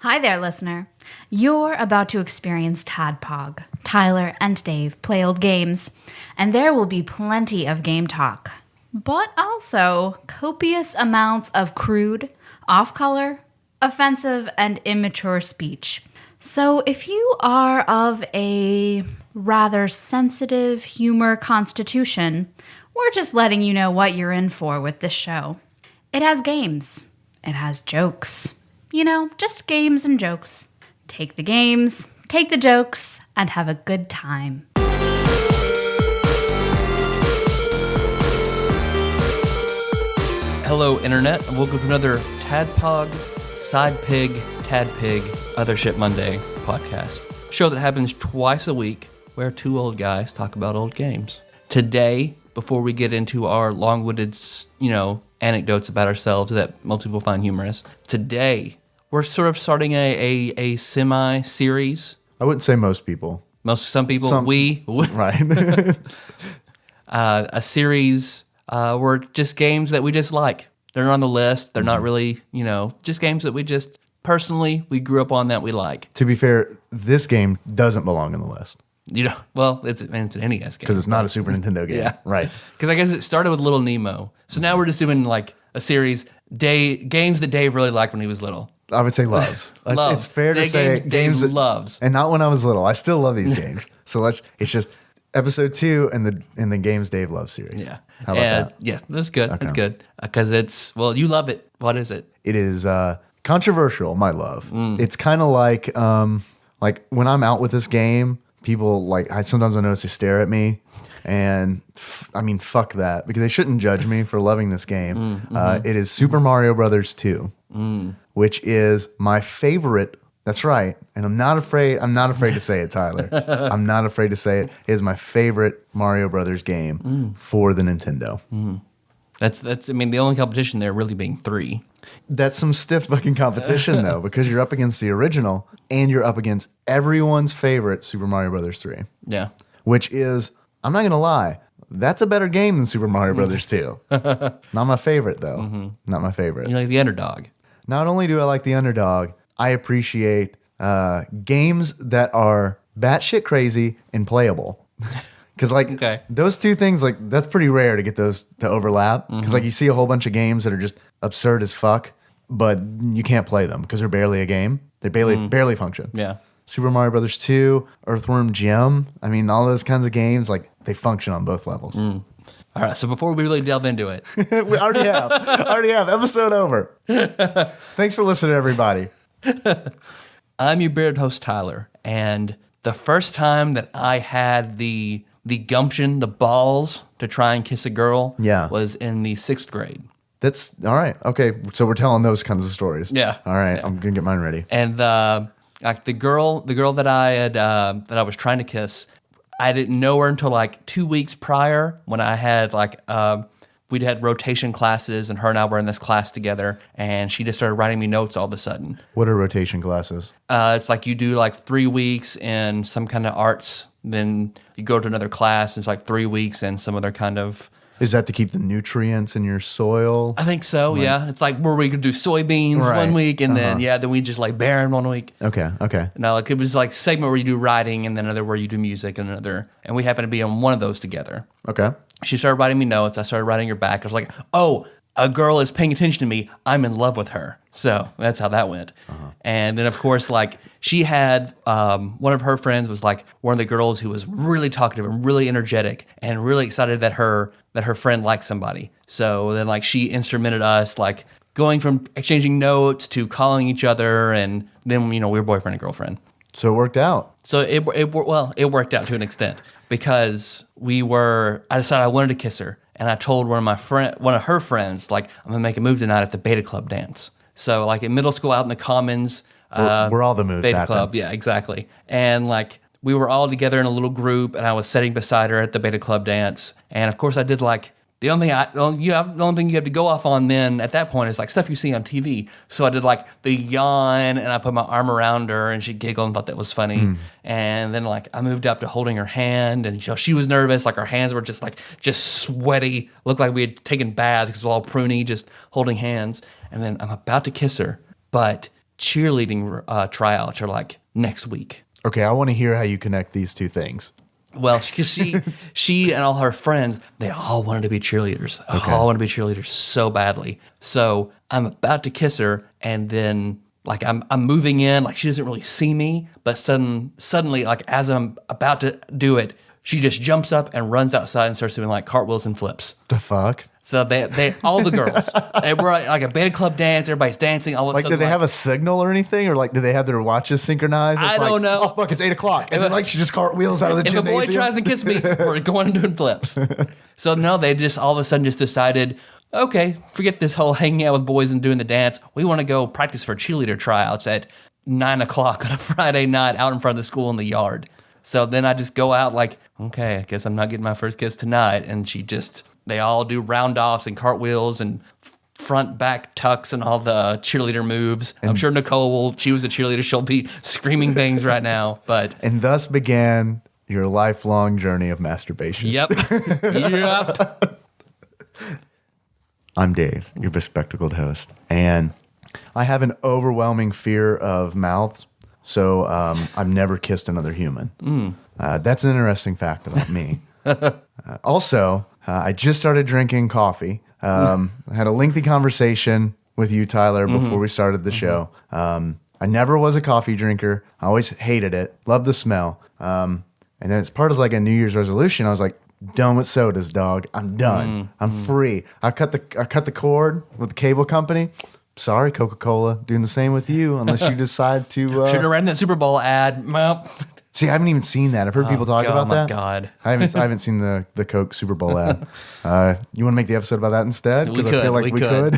Hi there, listener. You're about to experience TADPOG. Tyler and Dave play old games, and there will be plenty of game talk, but also copious amounts of crude, off-color, offensive, and immature speech. So if you are of a rather sensitive humor constitution, we're just letting you know what you're in for with this show. It has games. It has jokes. You know, just games and jokes. Take the games, take the jokes, and have a good time. Hello, Internet, and welcome to another TADPOG, Side Pig, TADPig, Other Shit Monday podcast. Show that happens twice a week where two old guys talk about old games. Today, before we get into our long-winded, anecdotes about ourselves that most people find humorous, today we're sort of starting a semi-series. I wouldn't say most people. Some people, Right. a series were just games that we just like. They're on the list. They're not really, just games that we just, personally, we grew up on that we like. To be fair, this game doesn't belong on the list. It's an NES game. Because it's not a Super Nintendo game. Yeah. Right. Because I guess it started with Little Nemo. So now we're just doing like a series, games that Dave really liked when he was little. I would say loves. Loves. It's fair to say games that loves. And not when I was little. I still love these games. So it's just episode 2 in the games Dave loves series. Yeah. How about that? Yeah, that's good. Okay. That's good. Because you love it. What is it? It is controversial, my love. It's kind of like when I'm out with this game, people sometimes I notice they stare at me. And fuck that, because they shouldn't judge me for loving this game. It is Super Mario Brothers 2, which is my favorite. That's right, and I'm not afraid to say it, Tyler. I'm not afraid to say it. It is my favorite Mario Brothers game for the Nintendo. That's the only competition there really being 3. That's some stiff fucking competition though, because you're up against the original and you're up against everyone's favorite Super Mario Brothers 3. Yeah, which is, I'm not gonna lie, that's a better game than Super Mario Brothers 2. Not my favorite though. Not my favorite. you like the underdog. Not only do I like the underdog, I appreciate games that are batshit crazy and playable. Because those two things, that's pretty rare to get those to overlap. Because you see a whole bunch of games that are just absurd as fuck, but you can't play them because they're barely a game. They barely function. Yeah. Super Mario Brothers 2, Earthworm Jim. All those kinds of games, they function on both levels. All right, so before we really delve into it. We already have. Episode over. Thanks for listening, everybody. I'm your bearded host, Tyler, and the first time that I had the gumption, the balls to try and kiss a girl was in the 6th grade. That's all right. Okay, so we're telling those kinds of stories. Yeah. All right, Yeah. I'm gonna get mine ready. And the girl that I had that I was trying to kiss, I didn't know her until 2 weeks prior when I had we'd had rotation classes and her and I were in this class together, and she just started writing me notes all of a sudden. What are rotation classes? It's you do 3 weeks in some kind of arts, then you go to another class, and it's 3 weeks in some other kind of... Is that to keep the nutrients in your soil? I think so, yeah. It's where we could do soybeans one week, and then we just barren 1 week. Okay. No, it was a segment where you do writing, and then another where you do music, and another, and we happened to be on one of those together. Okay. She started writing me notes. I started writing her back. I was like, oh, a girl is paying attention to me. I'm in love with her. So that's how that went. And then, of course, she had one of her friends was one of the girls who was really talkative and really energetic and really excited that her friend liked somebody. So then, she instrumented us, going from exchanging notes to calling each other, and then we were boyfriend and girlfriend. So it worked out. So it worked out to an extent because I decided I wanted to kiss her, and I told one of her friends, I'm gonna make a move tonight at the Beta Club dance. So in middle school, out in the commons, where all the moves Beta happen. Club, yeah, exactly. And we were all together in a little group, and I was sitting beside her at the Beta Club dance, and of course I did the only thing you have to go off on then at that point is stuff you see on TV. So I did the yawn, and I put my arm around her, and she giggled and thought that was funny. And then I moved up to holding her hand, and she was nervous. Her hands were just sweaty, looked like we had taken baths because it was all pruny, just holding hands. And then I'm about to kiss her, but cheerleading tryouts are like next week. Okay, I want to hear how you connect these two things. Well, she and all her friends, they all wanted to be cheerleaders. All wanted to be cheerleaders so badly. So I'm about to kiss her, and then like I'm moving in, like she doesn't really see me, but suddenly, like as I'm about to do it, she just jumps up and runs outside and starts doing like cartwheels and flips. The fuck? So they all the girls, they were like a band club dance. Everybody's dancing. All of a Like, sudden, did they have a signal or anything, or like, did they have their watches synchronized? I don't know. Oh fuck, it's 8 o'clock, and then like she just cartwheels out of the if a gymnasium. boy tries to kiss me, we're going and doing flips. So no, they just all of a sudden just decided, okay, forget this whole hanging out with boys and doing the dance. We want to go practice for cheerleader tryouts at 9 o'clock on a Friday night out in front of the school in the yard. So then I just go out like, okay, I guess I'm not getting my first kiss tonight. And they all do round offs and cartwheels and front back tucks and all the cheerleader moves. I'm sure Nicole she was a cheerleader. She'll be screaming things right now, but. And thus began your lifelong journey of masturbation. Yep. Yep. I'm Dave, your bespectacled host, and I have an overwhelming fear of mouths, so I've never kissed another human. That's an interesting fact about me. Also, I just started drinking coffee. I had a lengthy conversation with you, Tyler, before we started the show. I never was a coffee drinker. I always hated it. Loved the smell. And then as part of like a New Year's resolution, I was like, done with sodas, dog. I'm done. I'm free. I cut the cord with the cable company. Sorry, Coca-Cola. Doing the same with you, unless you decide to. Should have ran that Super Bowl ad. Well. See, I haven't even seen that. I've heard people talk about that. Oh my God. I haven't seen the Coke Super Bowl ad. You want to make the episode about that instead? Because I feel like we could.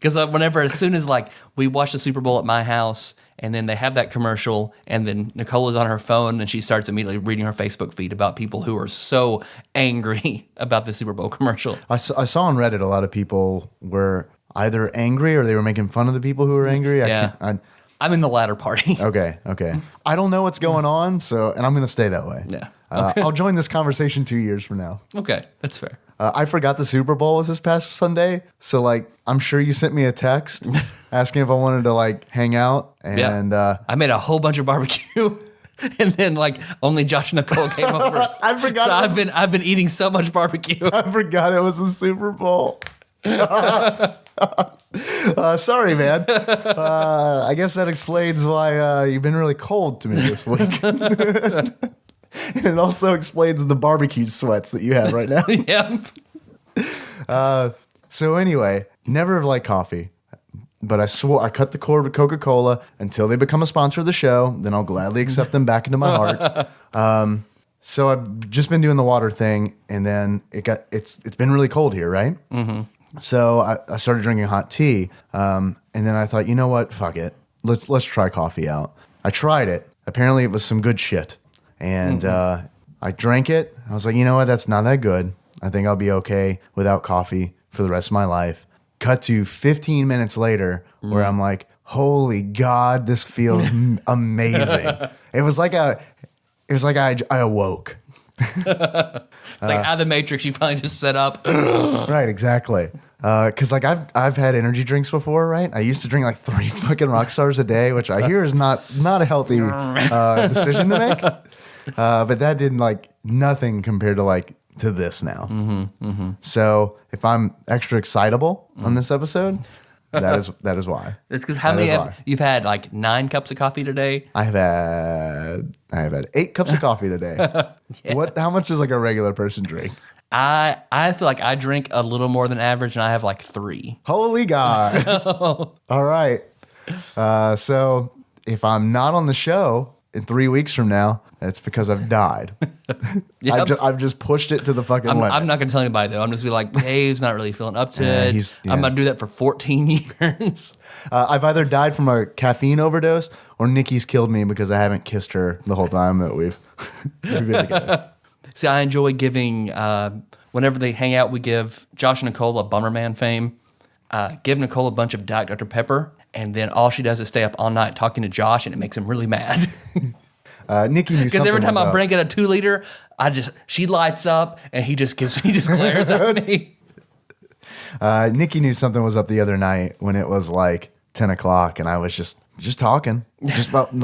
Because as soon as like we watch the Super Bowl at my house, and then they have that commercial, and then Nicole is on her phone, and she starts immediately reading her Facebook feed about people who are so angry about the Super Bowl commercial. I saw on Reddit a lot of people were either angry or they were making fun of the people who were angry. I'm in the latter party. Okay. I don't know what's going on, and I'm going to stay that way. Yeah. I'll join this conversation 2 years from now. Okay, that's fair. I forgot the Super Bowl was this past Sunday, so like I'm sure you sent me a text asking if I wanted to like hang out, and I made a whole bunch of barbecue, and then like only Josh and Nicole came over. I forgot. So I've been eating so much barbecue. I forgot it was the Super Bowl. Sorry, man. I guess that explains why you've been really cold to me this week. And it also explains the barbecue sweats that you have right now. Yep. So anyway, never liked coffee, but I swore I cut the cord with Coca-Cola until they become a sponsor of the show. Then I'll gladly accept them back into my heart. So I've just been doing the water thing, and then it's been really cold here, right? Mm-hmm. So I started drinking hot tea, and then I thought, you know what? Fuck it. Let's try coffee out. I tried it. Apparently, it was some good shit. And I drank it. I was like, you know what? That's not that good. I think I'll be okay without coffee for the rest of my life. Cut to 15 minutes later where I'm like, holy God, this feels amazing. It was like I awoke. It's like out of the Matrix, you finally just set up. Right, exactly. Because like I've had energy drinks before, right? I used to drink like 3 fucking Rockstars a day, which I hear is not a healthy decision to make. But that did like nothing compared to this now. So if I'm extra excitable on this episode, that is why. It's because you've had like 9 cups of coffee today. I have had 8 cups of coffee today. Yeah. How much does like a regular person drink? I feel like I drink a little more than average, and I have like 3. Holy God! All right. So if I'm not on the show in 3 weeks from now, it's because I've died. Yep. I've just pushed it to the fucking limit. I'm not going to tell anybody, though. I'm just be like, Dave's not really feeling up to it. I'm going to do that for 14 years. I've either died from a caffeine overdose or Nikki's killed me because I haven't kissed her the whole time that we've been together. See, I enjoy giving, whenever they hang out, we give Josh and Nicole a Bummerman fame. Give Nicole a bunch of Diet Dr. Pepper, and then all she does is stay up all night talking to Josh, and it makes him really mad. Nikki knew because every time I bring in a 2-liter, she lights up and he just glares at me. Nikki knew something was up the other night when it was like 10 o'clock, and I was just talking, just about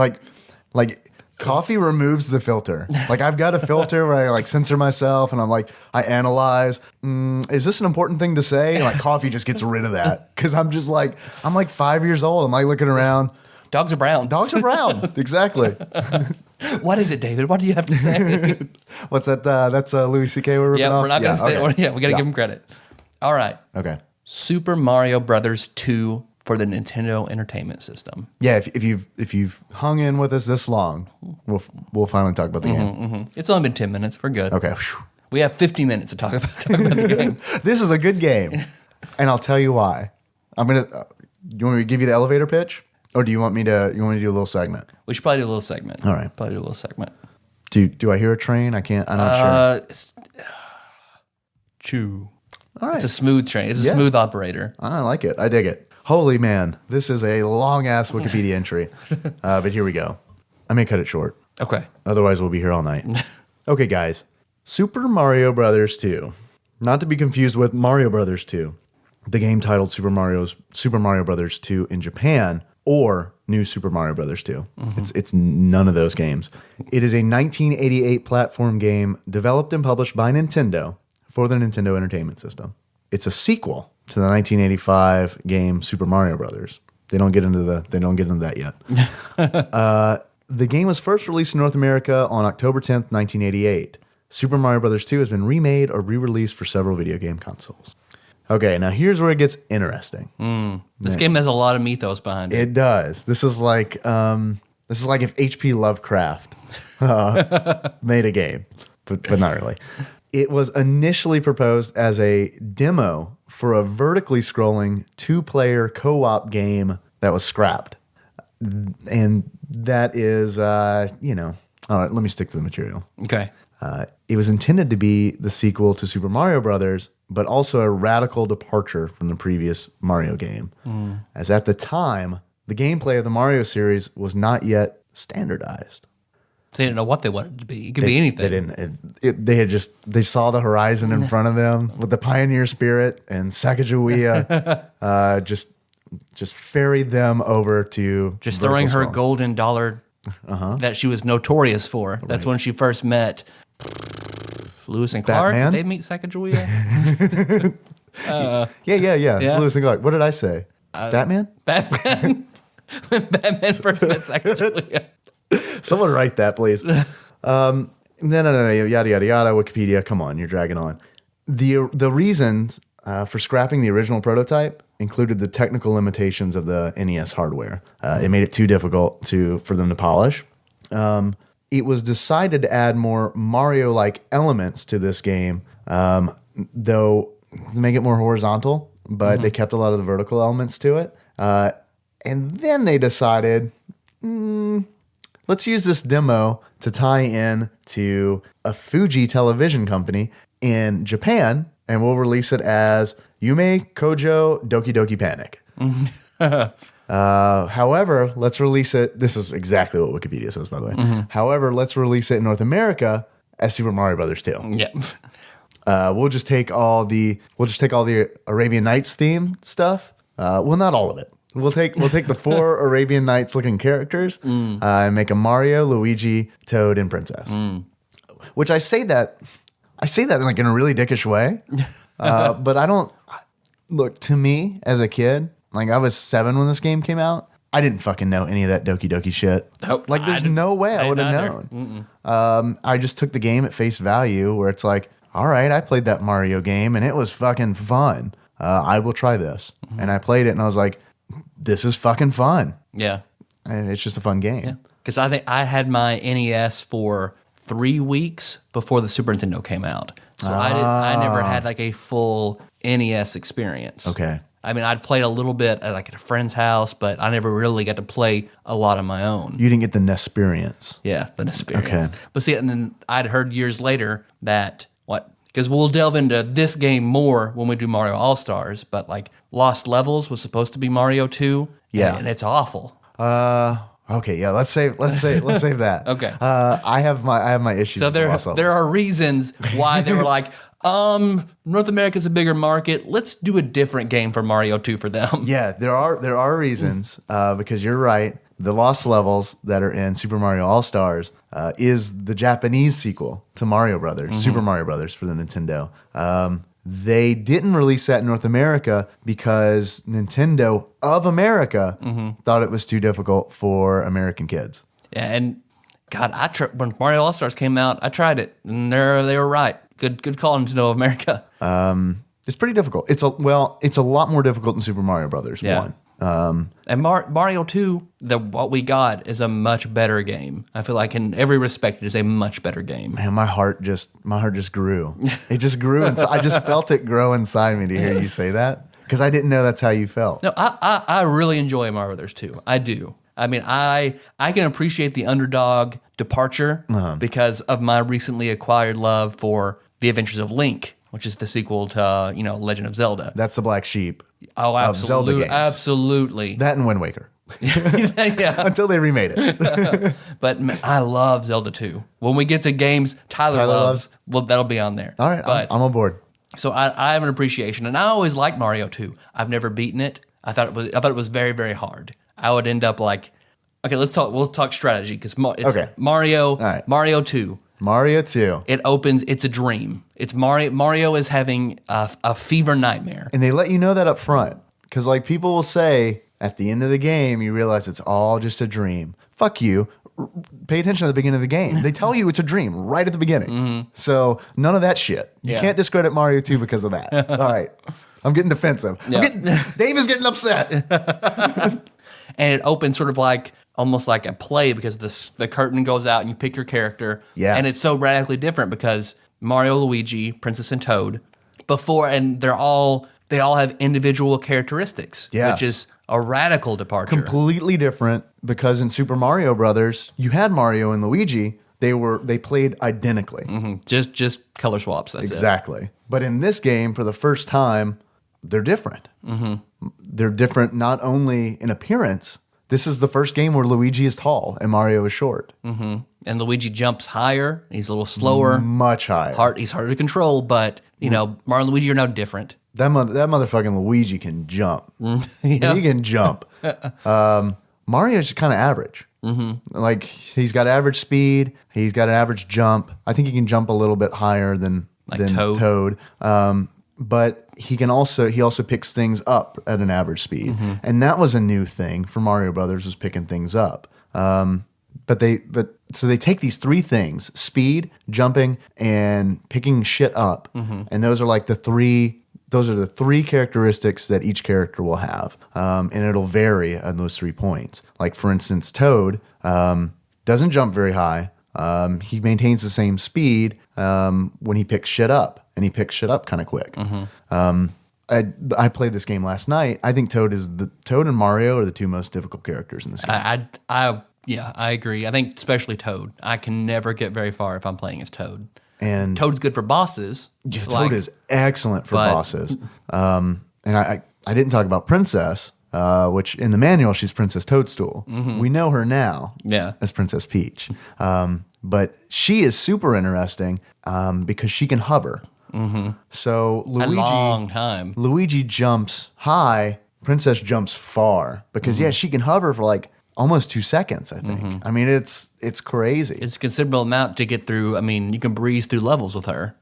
like coffee removes the filter. Like I've got a filter where I like censor myself, and I'm like, I analyze. Is this an important thing to say? And like coffee just gets rid of that because I'm like 5 years old. I'm like looking around. Dogs are brown. Dogs are brown. Exactly. What is it, David? What do you have to say? What's that? That's Louis C.K. we're ripping off? We're not going to say it. Okay. Yeah, we got to give him credit. All right. Okay. Super Mario Brothers 2 for the Nintendo Entertainment System. Yeah, if you've hung in with us this long, we'll finally talk about the game. It's only been 10 minutes. We're good. Okay. We have 50 minutes to talk about the game. This is a good game, and I'll tell you why. I'm gonna. You want me to give you the elevator pitch, or do you want me to? You want me to do a little segment? We should probably do a little segment. All right. Probably do a little segment. Do I hear a train? I can't. I'm not sure. Chew. All right. It's a smooth train. It's a smooth operator. I like it. I dig it. Holy man, this is a long ass Wikipedia entry. But here we go. I may cut it short. Okay. Otherwise, we'll be here all night. Okay, guys. Super Mario Brothers 2. Not to be confused with Mario Brothers 2. The game titled Super Mario Brothers 2 in Japan, or New Super Mario Brothers 2. It's none of those games. It is a 1988 platform game developed and published by Nintendo for the Nintendo Entertainment System. It's a sequel to the 1985 game Super Mario Brothers. They don't get into that yet. The game was first released in North America on October 10th, 1988. Super Mario Brothers 2 has been remade or re-released for several video game consoles. Okay, now here's where it gets interesting. This game has a lot of mythos behind it. It does. This is like if H.P. Lovecraft made a game, but not really. It was initially proposed as a demo for a vertically scrolling 2-player co-op game that was scrapped. And that is, all right, let me stick to the material. Okay. It was intended to be the sequel to Super Mario Brothers, but also a radical departure from the previous Mario game. As at the time, the gameplay of the Mario series was not yet standardized. So they didn't know what they wanted it to be. It could be anything. They saw the horizon in front of them with the pioneer spirit, and Sacagawea just ferried them over to just throwing her scrolling. golden dollar that she was notorious for. That's when she first met Lewis and Clark. Batman? Did they meet Sacagawea? Yeah. It's Lewis and Clark. What did I say? Batman? Batman. When Batman first met Sacagawea. Someone write that, please. No, yada, yada, yada, Wikipedia. Come on, you're dragging on. The reasons for scrapping the original prototype included the technical limitations of the NES hardware. It made it too difficult for them to polish. It was decided to add more Mario-like elements to this game, though to make it more horizontal, but they kept a lot of the vertical elements to it. And then they decided, let's use this demo to tie in to a Fuji television company in Japan, and we'll release it as Yume Kojo Doki Doki Panic. However, let's release it. This is exactly what Wikipedia says, by the way. However, let's release it in North America as Super Mario Brothers 2. Yeah. We'll just take all the Arabian Nights theme stuff. Well, not all of it. We'll take the 4 Arabian Nights looking characters and make a Mario, Luigi, Toad, and Princess. Which I say that in like in a really dickish way. But I don't look, to me as a kid, like I was 7 when this game came out. I didn't fucking know any of that Doki Doki shit. Nope, like there's no way I would have known. I just took the game at face value, where it's like, all right, I played that Mario game and it was fucking fun. I will try this. And I played it and I was like, this is fucking fun. Yeah. And it's just a fun game. Because I think I had my NES for 3 weeks before the Super Nintendo came out. So I never had like a full NES experience. Okay. I mean, I'd played a little bit at a friend's house, but I never really got to play a lot on my own. You didn't get the NESperience. Yeah, the NESperience. Okay. But see, and then I'd heard years later that, because we'll delve into this game more when we do Mario All-Stars, but like Lost Levels was supposed to be Mario 2. Yeah. And it's awful. Okay, yeah, let's save that. Okay. I have my issues. So with Lost Levels. there are reasons why they were like, North America's a bigger market. Let's do a different game for Mario 2 for them. Yeah, there are reasons because you're right. The Lost Levels that are in Super Mario All-Stars is the Japanese sequel to Mario Brothers, Super Mario Brothers for the Nintendo. They didn't release that in North America because Nintendo of America thought it was too difficult for American kids. Yeah, and God, when Mario All-Stars came out, I tried it, and they were right. Good call, Nintendo of America. It's pretty difficult. It's a lot more difficult than Super Mario Brothers 1. And Mario 2, what we got is a much better game. I feel like in every respect, it is a much better game. Man, my heart just grew. It just grew. I just felt it grow inside me to hear you say that because I didn't know that's how you felt. No, I really enjoy Mario Brothers 2. I do. I mean, I can appreciate the underdog departure because of my recently acquired love for The Adventures of Link, which is the sequel to Legend of Zelda. That's the black sheep. Oh, of Zelda absolutely, games. Absolutely. That and Wind Waker. Yeah. Until they remade it. But man, I love Zelda 2. When we get to games Tyler loves, well, that'll be on there. All right, but, I'm on board. So I have an appreciation, and I always liked Mario 2. I've never beaten it. I thought it was very, very hard. I would end up like, okay, we'll talk strategy because it's Mario. All right. Mario 2. Mario 2. It opens. It's a dream. It's Mario. Mario is having a fever nightmare. And they let you know that up front. Because like people will say, at the end of the game, you realize it's all just a dream. Fuck you. Pay attention at the beginning of the game. They tell you it's a dream right at the beginning. So none of that shit. You can't discredit Mario 2 because of that. All right. I'm getting defensive. Dave is getting upset. And it opens sort of like almost like a play because the curtain goes out and you pick your character. Yeah. And it's so radically different because Mario, Luigi, Princess and Toad, and they all have individual characteristics, which is a radical departure. Completely different because in Super Mario Brothers, you had Mario and Luigi. They played identically. Just color swaps. That's exactly. But in this game, for the first time, they're different. They're different not only in appearance. This is the first game where Luigi is tall and Mario is short. And Luigi jumps higher. He's a little slower. Much higher. He's harder to control, but, Mario and Luigi are no different. That motherfucking Luigi can jump. He can jump. Mario's just kind of average. Like, he's got average speed. He's got an average jump. I think he can jump a little bit higher than Toad. But he also picks things up at an average speed. And that was a new thing for Mario Brothers, was picking things up. So they take these three things: speed, jumping, and picking shit up. And those are like the three characteristics that each character will have. And it'll vary on those 3 points. Like, for instance, Toad doesn't jump very high. He maintains the same speed when he picks shit up, and he picks shit up kind of quick. I played this game last night. I think Toad and Mario are the two most difficult characters in this game. I agree. I think especially Toad. I can never get very far if I'm playing as Toad. And Toad's good for bosses. Toad is excellent for bosses. And I didn't talk about Princess, which in the manual, she's Princess Toadstool. We know her now as Princess Peach. But she is super interesting because she can hover. So Luigi jumps high, Princess jumps far because she can hover for like almost 2 seconds, I think. I mean, it's crazy. It's a considerable amount to get through. I mean, you can breeze through levels with her.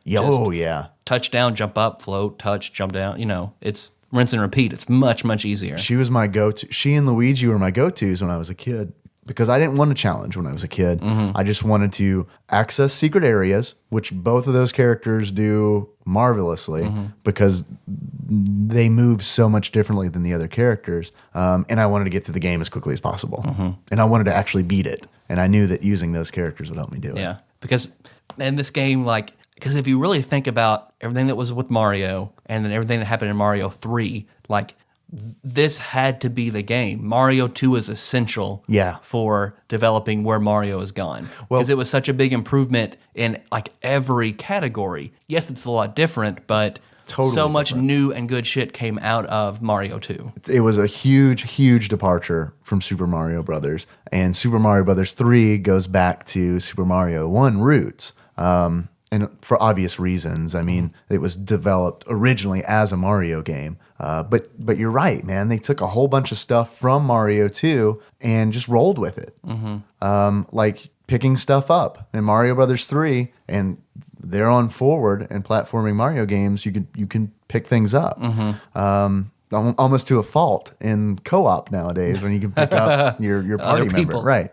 Touch down, jump up, float, touch, jump down. It's rinse and repeat. It's much, much easier. She was my go-to. She and Luigi were my go-tos when I was a kid because I didn't want a challenge when I was a kid. I just wanted to access secret areas, which both of those characters do marvelously because they move so much differently than the other characters. And I wanted to get to the game as quickly as possible. And I wanted to actually beat it. And I knew that using those characters would help me do it. Yeah, because in this game, because if you really think about everything that was with Mario and then everything that happened in Mario 3, this had to be the game. Mario 2 is essential for developing where Mario has gone. Because it was such a big improvement in every category. Yes, it's a lot different, but so much new and good shit came out of Mario 2. It was a huge, huge departure from Super Mario Brothers. And Super Mario Brothers 3 goes back to Super Mario 1 roots. and for obvious reasons. I mean, it was developed originally as a Mario game. But you're right, man. They took a whole bunch of stuff from Mario 2 and just rolled with it. Like picking stuff up in Mario Brothers 3, and they're on forward and platforming Mario games. You can pick things up. Almost to a fault in co-op nowadays when you can pick up your party member. people. Right.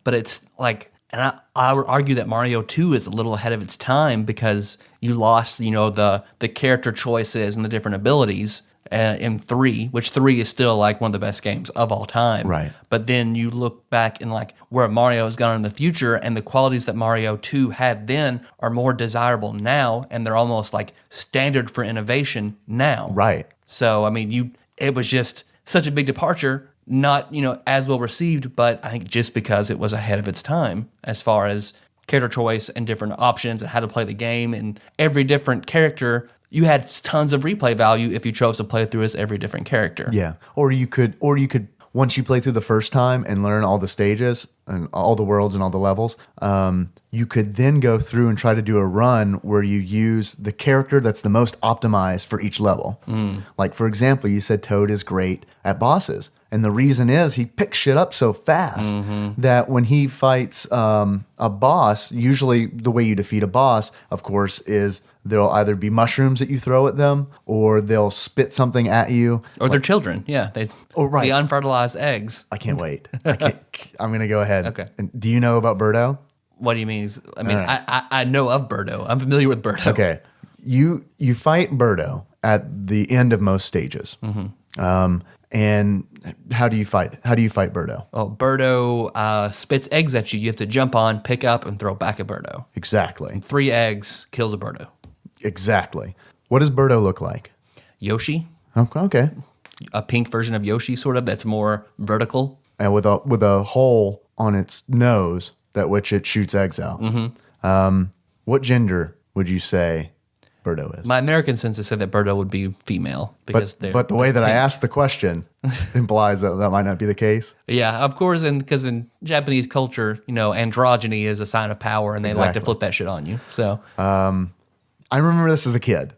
But it's like, and I would argue that Mario 2 is a little ahead of its time because you lost, the character choices and the different abilities in 3, which 3 is still like one of the best games of all time. Right. But then you look back and like where Mario has gone in the future, and the qualities that Mario 2 had then are more desirable now, and they're almost like standard for innovation now. Right. So, I mean, it was just such a big departure, not, as well received, but I think just because it was ahead of its time as far as character choice and different options and how to play the game, and every different character, you had tons of replay value if you chose to play through as every different character. Yeah. Or you could once you play through the first time and learn all the stages and all the worlds and all the levels, you could then go through and try to do a run where you use the character that's the most optimized for each level. Like, for example, you said Toad is great at bosses. And the reason is he picks shit up so fast that when he fights a boss, usually the way you defeat a boss, of course, is there'll either be mushrooms that you throw at them, or they'll spit something at you. Or their children, yeah. Right. The unfertilized eggs. I can't wait. I'm going to go ahead. Okay. And do you know about Birdo? What do you mean? I mean, All right. I know of Birdo. I'm familiar with Birdo. Okay. You fight Birdo at the end of most stages. And how do you fight? How do you fight Birdo? Oh, Birdo spits eggs at you. You have to jump on, pick up, and throw back at Birdo. Exactly. 3 eggs kills a Birdo. Exactly. What does Birdo look like? Yoshi, Okay. a pink version of Yoshi, sort of, that's more vertical. And with a hole on its nose that which it shoots eggs out. What gender would you say Birdo is? My American census said that Birdo would be female because But the way that I asked the question implies that might not be the case. Yeah, of course, and because in Japanese culture, androgyny is a sign of power, and they like to Exactly. flip that shit on you. So I remember this as a kid,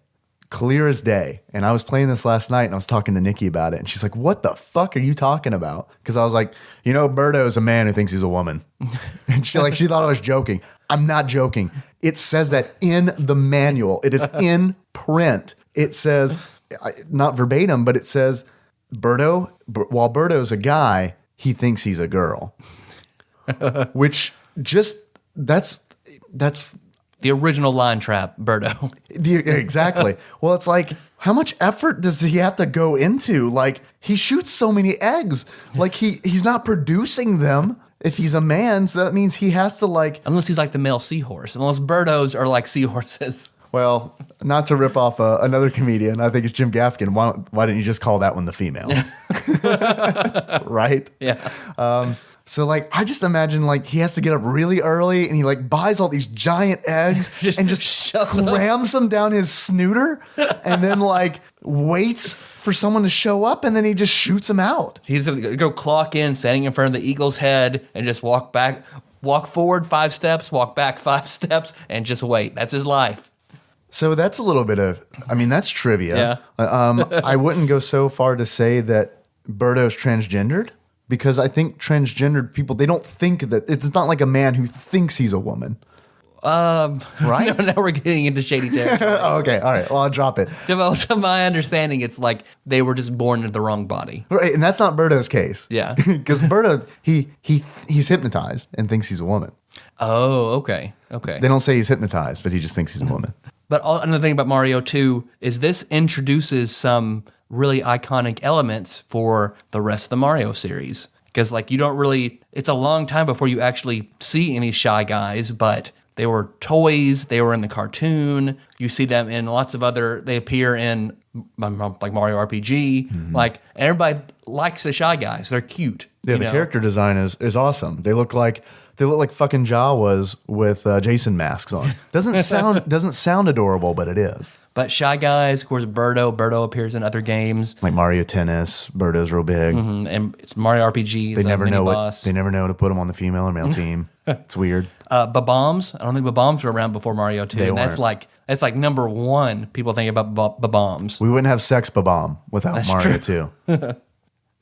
clear as day. And I was playing this last night, and I was talking to Nikki about it. And she's like, "What the fuck are you talking about?" Because I was like, Birdo is a man who thinks he's a woman. And she thought I was joking. I'm not joking. It says that in the manual. It is in print. It says, not verbatim, but it says, while Birdo's a guy, he thinks he's a girl. Which that's the original line trap, Birdo. Exactly. Well, it's like, how much effort does he have to go into? Like, he shoots so many eggs. Like, he's not producing them. If he's a man, so that means he has to Unless he's like the male seahorse. Unless Birdos are like seahorses. Well, not to rip off another comedian, I think it's Jim Gaffigan. Why didn't you just call that one the female? Right? Yeah. So I just imagine he has to get up really early and he buys all these giant eggs and just shoves them. crams them down his snooter and then waits for someone to show up and then he just shoots them out. He's going to go clock in, standing in front of the eagle's head, and just walk forward 5 steps, walk back 5 steps, and just wait. That's his life. So that's a little bit of, that's trivia. Yeah. I wouldn't go so far to say that Birdo's transgendered. Because I think transgendered people, they don't think that it's not like a man who thinks he's a woman. Right? No, now we're getting into shady territory. Oh, okay. All right. Well, I'll drop it. To my understanding, it's like they were just born into the wrong body. Right. And that's not Birdo's case. Yeah. Because Birdo, he's hypnotized and thinks he's a woman. Oh, okay. Okay. They don't say he's hypnotized, but he just thinks he's a woman. But another thing about Mario 2 is this introduces some really iconic elements for the rest of the Mario series. Because you don't really, it's a long time before you actually see any Shy Guys, but they were toys, they were in the cartoon, you see them in lots of they appear in Mario RPG, and everybody likes the Shy Guys, they're cute. Yeah, the character design is awesome. They look like fucking Jawas with Jason masks on. Doesn't sound adorable, but it is. But Shy Guys, of course, Birdo. Birdo appears in other games. Like Mario Tennis, Birdo's real big. And it's Mario RPG. They never know boss. they never know to put them on the female or male team. It's weird. Babombs. I don't think Babombs were around before Mario 2. They And that's weren't. like number one. People think about Babombs. We wouldn't have Sex Babomb without That's Mario true. 2.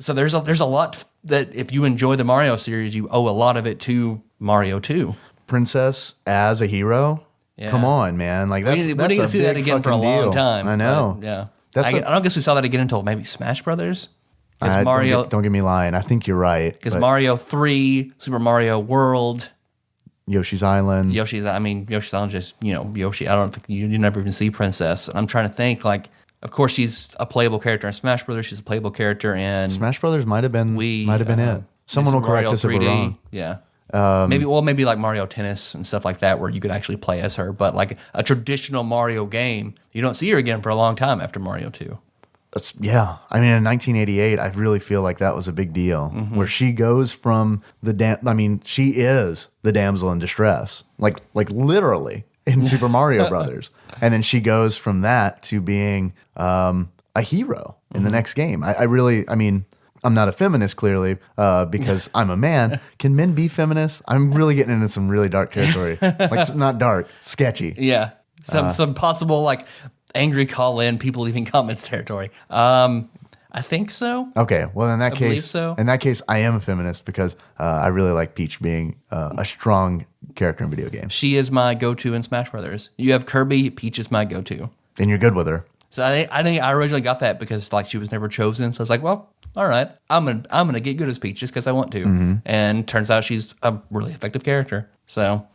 So there's a lot that if you enjoy the Mario series, you owe a lot of it to Mario 2. Princess as a hero. Yeah. Come on, man! Like that's We that's didn't a see that big again for a fucking long deal. time. I know. But, yeah. That's I don't guess we saw that again until maybe Smash Brothers. Because Mario, don't get me lying. I think you're right. because but Mario 3, Super Mario World, Yoshi's Island. Yoshi's Island just, Yoshi. I don't think you never even see Princess. I'm trying to think, like, of course she's a playable character in Smash Brothers. She's a playable character in Smash Brothers might have been it. Someone will Super Mario correct us if we're wrong. Yeah. Maybe like Mario Tennis and stuff like that, where you could actually play as her. But like a traditional Mario game, you don't see her again for a long time after Mario 2. Yeah, I mean, in 1988, I really feel like that was a big deal, where she goes from she is the damsel in distress, like literally in Super Mario Brothers, and then she goes from that to being a hero in the next game. I mean, I'm not a feminist, clearly, because I'm a man. Can men be feminists? I'm really getting into some really dark territory, like not dark, sketchy. Yeah, some possible like angry call in, people leaving comments territory. I think so. Okay, well in that believe case, so. I am a feminist because I really like Peach being a strong character in video games, She is my go-to in Smash Brothers. You have Kirby, Peach is my go-to. and you're good with her. So I think I originally got that because like she was never chosen. So I was like, well, all right, I'm gonna get good as Peach just because I want to. And turns out she's a really effective character. So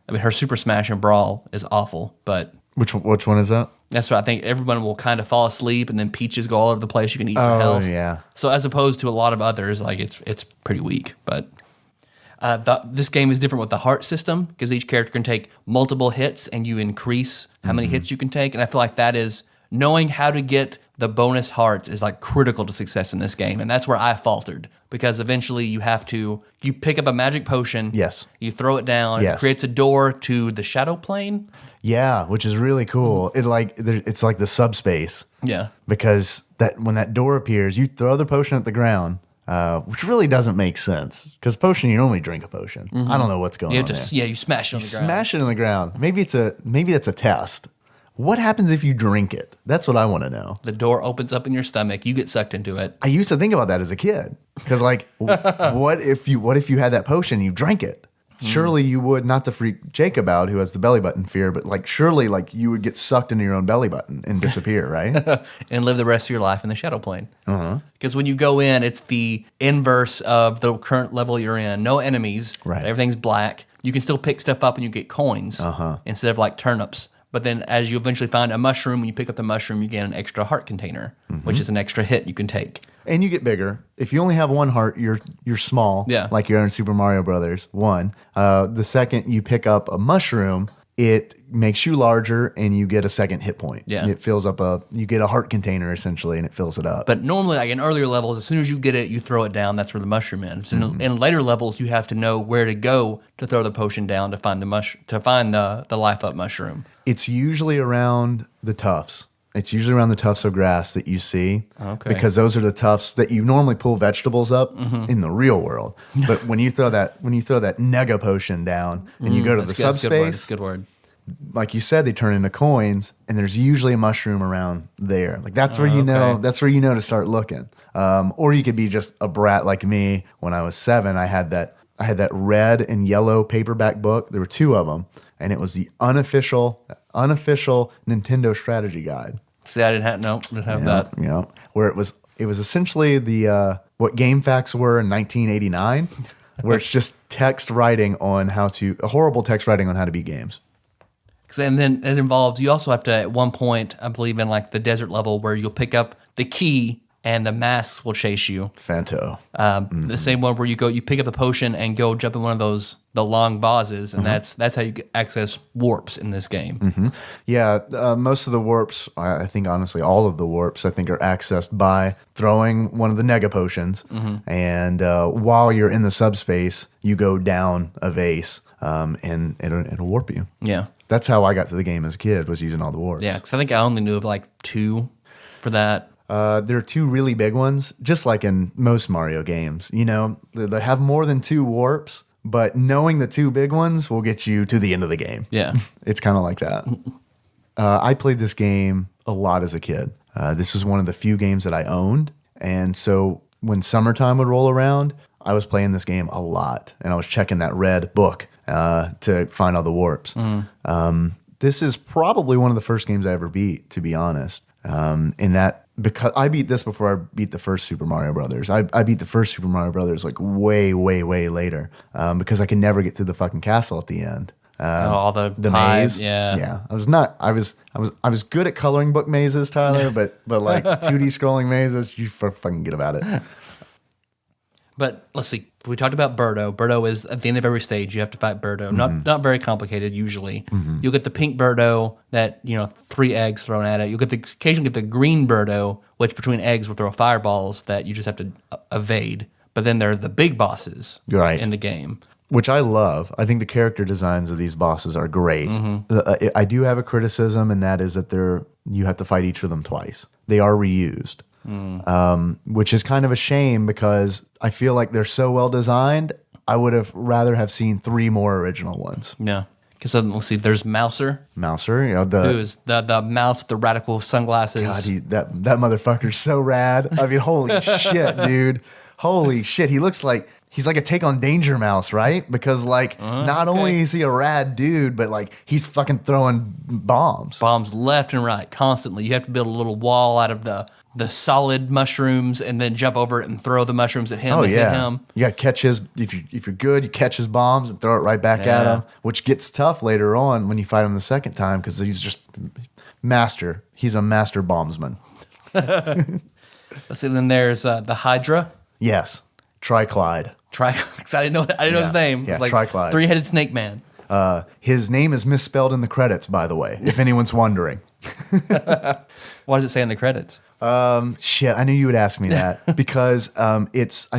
I mean, her Super Smash and Brawl is awful, but Which one is that? that's what I think. Everyone will kind of fall asleep, and then peaches go all over the place. You can eat for health. Yeah. So as opposed to a lot of others, like it's pretty weak. But this game is different with the heart system because each character can take multiple hits, and you increase how many hits you can take. And I feel like that is knowing how to get the bonus hearts is like critical to success in this game, and that's where I faltered because eventually you pick up a magic potion. Yes. You throw it down. Yes. It creates a door to the shadow plane. Yeah, which is really cool. It's like the subspace. Yeah. Because when that door appears, you throw the potion at the ground, which really doesn't make sense. Because potion, you normally drink a potion. I don't know what's going on there. You smash it on the ground. Smash it in the ground. Maybe that's a test. What happens if you drink it? That's what I want to know. The door opens up in your stomach. You get sucked into it. I used to think about that as a kid. Because like, what if you had that potion and you drank it? Surely you would, not to freak Jacob out, who has the belly button fear, but like surely like you would get sucked into your own belly button and disappear, right? And live the rest of your life in the shadow plane. Because when you go in, it's the inverse of the current level you're in. No enemies. Right. Everything's black. You can still pick stuff up and you get coins instead of like turnips. But then as you eventually find a mushroom, when you pick up the mushroom, you get an extra heart container, which is an extra hit you can take. And you get bigger. If you only have one heart, you're small. Yeah. Like you're in Super Mario Brothers. One. The second you pick up a mushroom, it makes you larger and you get a second hit point. Yeah. It fills up you get a heart container essentially and it fills it up. But normally, like in earlier levels, as soon as you get it, you throw it down. That's where the mushroom is. In later levels, you have to know where to go to throw the potion down to find the life up mushroom. It's usually around the tufts. It's usually around the tufts of grass that you see. Okay. Because those are the tufts that you normally pull vegetables up in the real world. But when you throw that nega potion down and you go to the subspace, That's a good word. like you said, they turn into coins, and there's usually a mushroom around there. Like that's where that's where you know to start looking. Or you could be just a brat like me. When I was 7, I had that red and yellow paperback book. There were 2 of them, and it was the unofficial Nintendo strategy guide. See, I didn't have that. You know, where it was essentially the what GameFAQs were in 1989, where it's just horrible text writing on how to beat games. And then it involves, you also have to, at one point, I believe in like the desert level, where you'll pick up the key and the masks will chase you. Fanto. The same one where you pick up the potion and go jump in one of the long bosses, and that's how you get access warps in this game. Yeah, most of the warps, I think honestly all of the warps, I think are accessed by throwing one of the nega potions, and while you're in the subspace, you go down a vase, and it'll warp you. Yeah. That's how I got to the game as a kid, was using all the warps. Yeah, because I think I only knew of like 2 for that. There are 2 really big ones, just like in most Mario games. You know, they have more than 2 warps, but knowing the 2 big ones will get you to the end of the game. Yeah. It's kind of like that. I played this game a lot as a kid. This was one of the few games that I owned. And so when summertime would roll around, I was playing this game a lot. And I was checking that red book to find all the warps. This is probably one of the first games I ever beat, to be honest. In that, because I beat this before I beat the first Super Mario Brothers. I beat the first Super Mario Brothers like way, way, way later because I could never get to the fucking castle at the end. All the maze. Yeah. I was good at coloring book mazes, Tyler, but like 2D scrolling mazes, you fucking get about it. But let's see. We talked about Birdo. Birdo is at the end of every stage. You have to fight Birdo. Not very complicated usually. You'll get the pink Birdo that 3 eggs thrown at it. You'll occasionally get the green Birdo, which between eggs will throw fireballs that you just have to evade. But then there are the big bosses in the game. Which I love. I think the character designs of these bosses are great. I do have a criticism, and that is that you have to fight each of them twice. They are reused, which is kind of a shame because I feel like they're so well designed. I would have rather have seen 3 more original ones. Yeah. Because let's see, there's Mouser. Mouser, who is the mouse with the radical sunglasses. God, that motherfucker's so rad. I mean, holy shit, dude. Holy shit. He looks like he's like a take on Danger Mouse, right? Because not only is he a rad dude, but like he's fucking throwing bombs. Bombs left and right constantly. You have to build a little wall out of the solid mushrooms and then jump over it and throw the mushrooms at him. Hit him. You got to catch his, if you're good, you catch his bombs and throw it right back at him, which gets tough later on when you fight him the second time because he's just master. He's a master bombsman. Let's see, then there's the Hydra. Yes. Triclyde. Because I didn't know his name. Yeah, it's like Triclyde. 3-headed snake man. His name is misspelled in the credits, by the way, if anyone's wondering. What does it say in the credits? Shit, I knew you would ask me that because I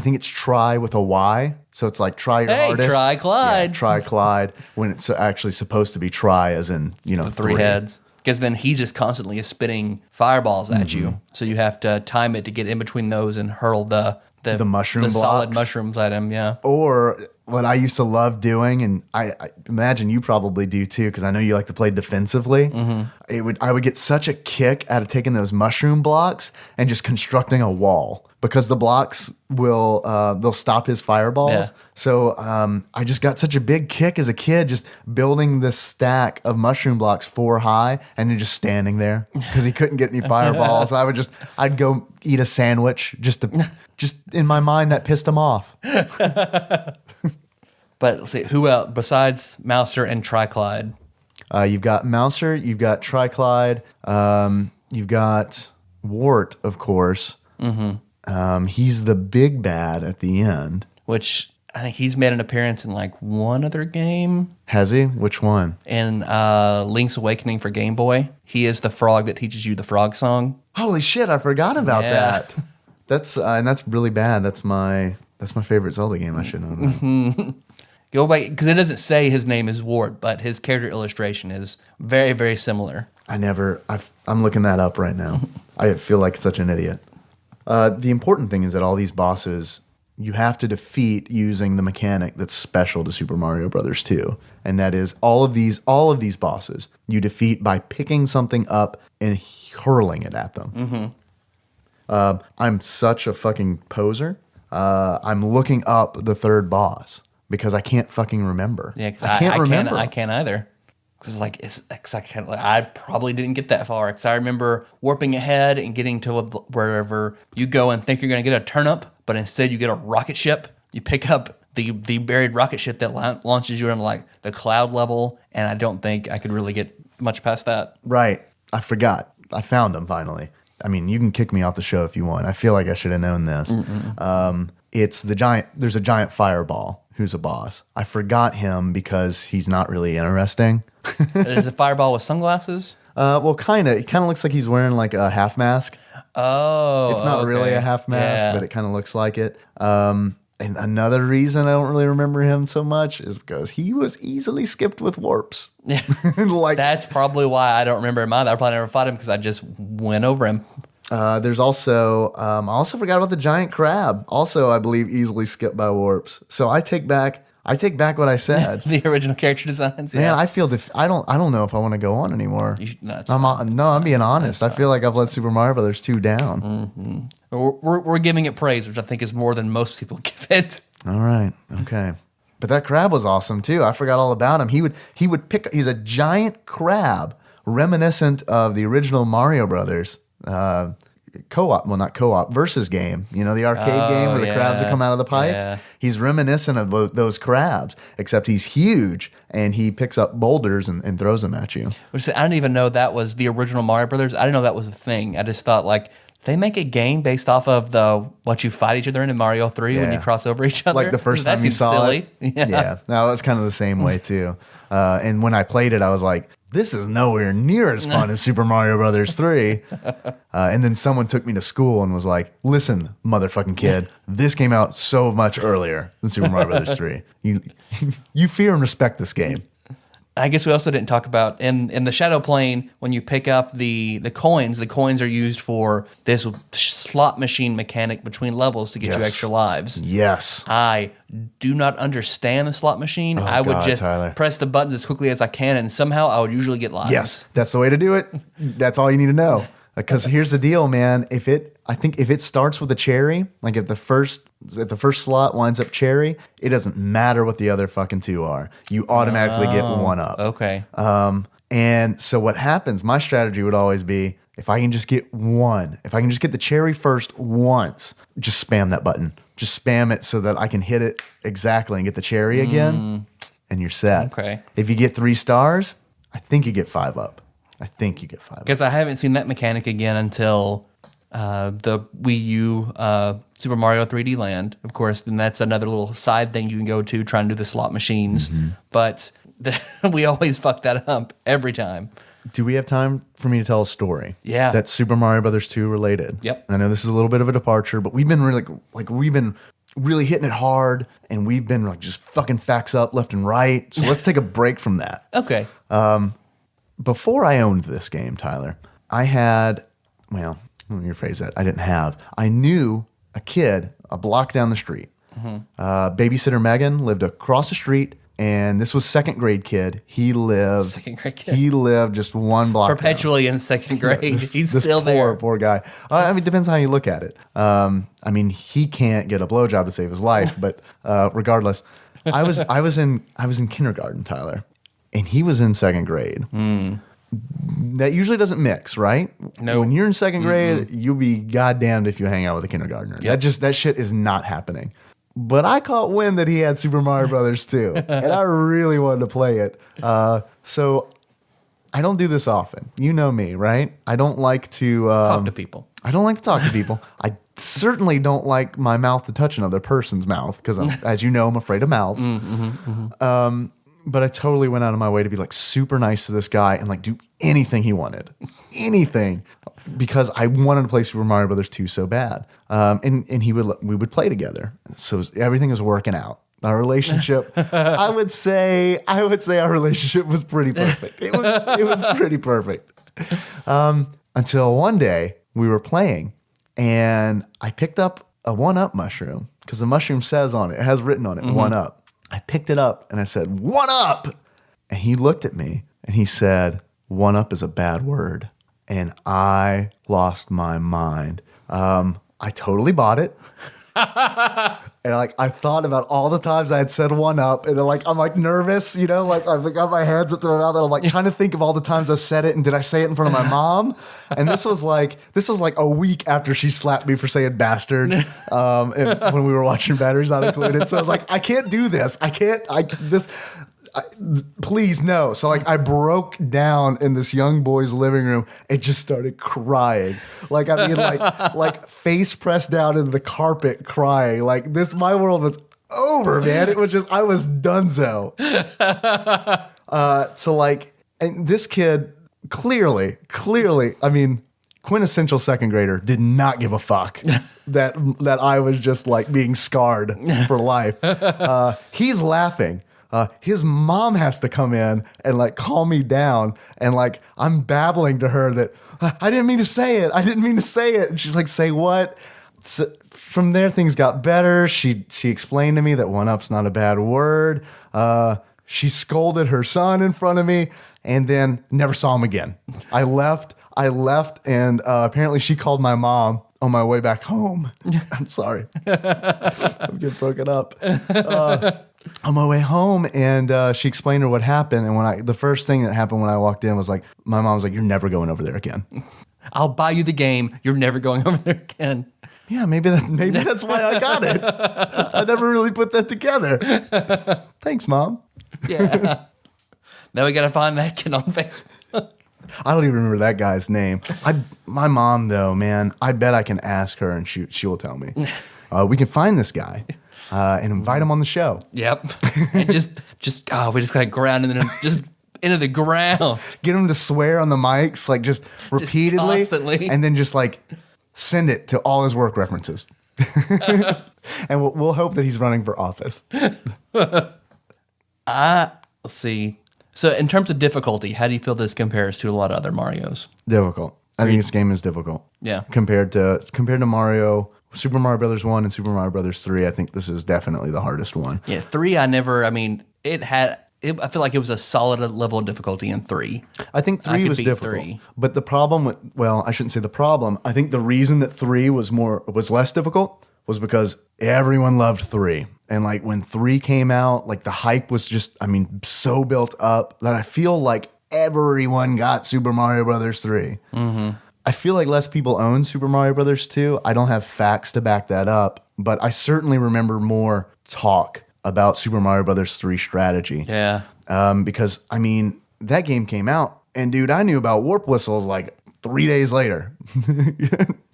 think it's try with a Y, so it's like try your hardest. Triclyde. Yeah, Triclyde when it's actually supposed to be try, as in the 3 heads. Because then he just constantly is spitting fireballs at you, so you have to time it to get in between those and hurl the mushroom blocks. Solid mushrooms at him. Yeah. Or what I used to love doing, and I imagine you probably do too, because I know you like to play defensively. I would get such a kick out of taking those mushroom blocks and just constructing a wall because the blocks will they'll stop his fireballs. Yeah. So I just got such a big kick as a kid just building this stack of mushroom blocks 4 high and then just standing there because he couldn't get any fireballs. I'd go eat a sandwich just in my mind that pissed him off. But let's see, who else besides Mouser and Triclyde? You've got Mouser, you've got Triclyde, you've got Wart, of course. He's the big bad at the end. Which I think he's made an appearance in like one other game. Has he? Which one? In Link's Awakening for Game Boy. He is the frog that teaches you the frog song. Holy shit, I forgot about that. That's really bad. That's my favorite Zelda game. I should know that. Go back because it doesn't say his name is Wart, but his character illustration is very, very similar. I'm looking that up right now. I feel like such an idiot. The important thing is that all these bosses you have to defeat using the mechanic that's special to Super Mario Brothers 2, and that is all of these bosses you defeat by picking something up and hurling it at them. I'm such a fucking poser. I'm looking up the third boss because I can't fucking remember. Yeah, because I can't remember. I can't either. Because I probably didn't get that far. Because I remember warping ahead and getting to wherever you go and think you're going to get a turnip, but instead you get a rocket ship. You pick up the buried rocket ship that launches you into like the cloud level, and I don't think I could really get much past that. Right. I forgot. I found him finally. I mean, you can kick me off the show if you want. I feel like I should have known this. It's the giant. There's a giant fireball who's a boss. I forgot him because he's not really interesting. Is a fireball with sunglasses? Well, kind of. It kind of looks like he's wearing like a half mask. Oh, it's not really a half mask, but it kind of looks like it. And another reason I don't really remember him so much is because he was easily skipped with warps. Yeah. Like That's probably why I don't remember him either. I probably never fought him because I just went over him. there's also I also forgot about the giant crab. Also, I believe easily skipped by warps. So I take back what I said. The original character designs. Yeah. Man, I feel I don't know if I want to go on anymore. I'm being honest. I feel like I've let Super Mario Brothers 2 down. We're giving it praise, which I think is more than most people give it. All right. Okay. But that crab was awesome too. I forgot all about him. He's a giant crab reminiscent of the original Mario Brothers versus game. You know, the arcade game where the crabs would come out of the pipes. Yeah. He's reminiscent of those crabs, except he's huge and he picks up boulders and throws them at you. Which I didn't even know that was the original Mario Brothers. I didn't know that was a thing. I just thought like they make a game based off of what you fight each other in Mario 3 when you cross over each other. Like the first time you saw silly. it. Yeah. No, it was kind of the same way too. And when I played it, I was like, this is nowhere near as fun as Super Mario Brothers 3. And then someone took me to school and was like, listen, motherfucking kid, this came out so much earlier than Super Mario Brothers 3. You fear and respect this game. I guess we also didn't talk about in the Shadow Plane when you pick up the coins. The coins are used for this slot machine mechanic between levels to get you extra lives. Yes. I do not understand the slot machine. I would just press the buttons as quickly as I can, and somehow I would usually get lives. Yes, that's the way to do it. That's all you need to know. Because here's the deal, man. I think if it starts with a cherry, like if the first slot winds up cherry, it doesn't matter what the other fucking 2 are. You automatically get 1 up. Okay. And so what happens, my strategy would always be, if I can just get the cherry first once, just spam that button. Just spam it so that I can hit it exactly and get the cherry again, and you're set. Okay. If you get 3 stars, I think you get 5 up. Because I haven't seen that mechanic again until the Wii U Super Mario 3D Land. Of course, then that's another little side thing you can go to trying to do the slot machines. Mm-hmm. But we always fuck that up every time. Do we have time for me to tell a story? Yeah. That's Super Mario Brothers 2 related. Yep. I know this is a little bit of a departure, but we've been really hitting it hard, and we've been like just fucking facts up left and right. So let's take a break from that. Okay. Before I owned this game, Tyler, I had, well, let me rephrase that. I knew a kid a block down the street. Mm-hmm. Babysitter Megan lived across the street, and this was second grade kid. He lived just 1 block perpetually down. in second grade. He's this still there. Poor guy. I mean, it depends how you look at it. I mean, he can't get a blowjob to save his life, but regardless, I was in kindergarten, Tyler. And he was in second grade. That usually doesn't mix, right? No. When you're in second grade, you'll be goddamned if you hang out with a kindergartner. Yep. That shit is not happening. But I caught wind that he had Super Mario Brothers 2, and I really wanted to play it. So I don't do this often. You know me, right? I don't like to talk to people. I don't like to talk to people. I certainly don't like my mouth to touch another person's mouth because, as you know, I'm afraid of mouths. But I totally went out of my way to be like super nice to this guy and like do anything he wanted. Anything. Because I wanted to play Super Mario Brothers 2 so bad. And we would play together. So everything was working out. Our relationship, I would say our relationship was pretty perfect. It was pretty perfect. Until one day we were playing and I picked up a 1-up mushroom because the mushroom says on it has written on it, 1-up. I picked it up and I said, 1-up. And he looked at me and he said, 1-up is a bad word. And I lost my mind. I totally bought it. And like I thought about all the times I had said 1-up, and I'm like nervous, you know, like I've got my hands up to my mouth, and I'm like trying to think of all the times I've said it, and did I say it in front of my mom? And this was like a week after she slapped me for saying bastard, and when we were watching Batteries Not Included. So I was like, I can't do this. Please no. So like I broke down in this young boy's living room and just started crying. Like I mean like face pressed down into the carpet crying. Like my world was over, man. It was just I was donezo. So like, and this kid clearly, I mean, quintessential second grader, did not give a fuck that I was just like being scarred for life. He's laughing. His mom has to come in and like calm me down, and like I'm babbling to her that I didn't mean to say it. I didn't mean to say it. And she's like, say what? So from there, things got better. She explained to me that 1-up's not a bad word. She scolded her son in front of me, and then never saw him again. I left, and apparently she called my mom on my way back home. I'm sorry. I'm getting broken up. On my way home, and she explained to her what happened. And the first thing that happened when I walked in was like, my mom was like, "You're never going over there again." I'll buy you the game. You're never going over there again. Yeah, maybe that's why I got it. I never really put that together. Thanks, Mom. Yeah. Now we got to find that kid on Facebook. I don't even remember that guy's name. My mom, though, man, I bet I can ask her and she will tell me. We can find this guy and invite him on the show. Yep. And we just got to ground and then just into the ground. Get him to swear on the mics, like just repeatedly. Constantly. And then just like send it to all his work references. And we'll hope that he's running for office. Let's see. So in terms of difficulty, how do you feel this compares to a lot of other Marios? Difficult. I think this game is difficult. Yeah. Compared to Mario, Super Mario Brothers 1 and Super Mario Brothers 3, I think this is definitely the hardest one. Yeah, 3 I feel like it was a solid level of difficulty in 3. I think 3 was difficult. 3. But the problem I shouldn't say the problem. I think the reason that 3 was less difficult was because everyone loved 3. And like when 3 came out, like the hype was just, so built up that I feel like everyone got Super Mario Brothers 3. Mm-hmm. I feel like less people own Super Mario Brothers 2. I don't have facts to back that up, but I certainly remember more talk about Super Mario Brothers 3 strategy. Yeah. Because, that game came out, and dude, I knew about warp whistles like 3 days later.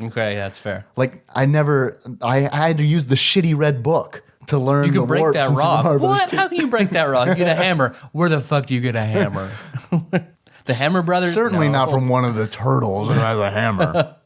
Okay, that's fair. Like, I had to use the shitty red book to learn You the can break warps that in Super rock. Mario Brothers What? 2. How can you break that rock? You get a hammer. Where the fuck do you get a hammer? The Hammer Brothers? Certainly No. not from one of the turtles who has a hammer.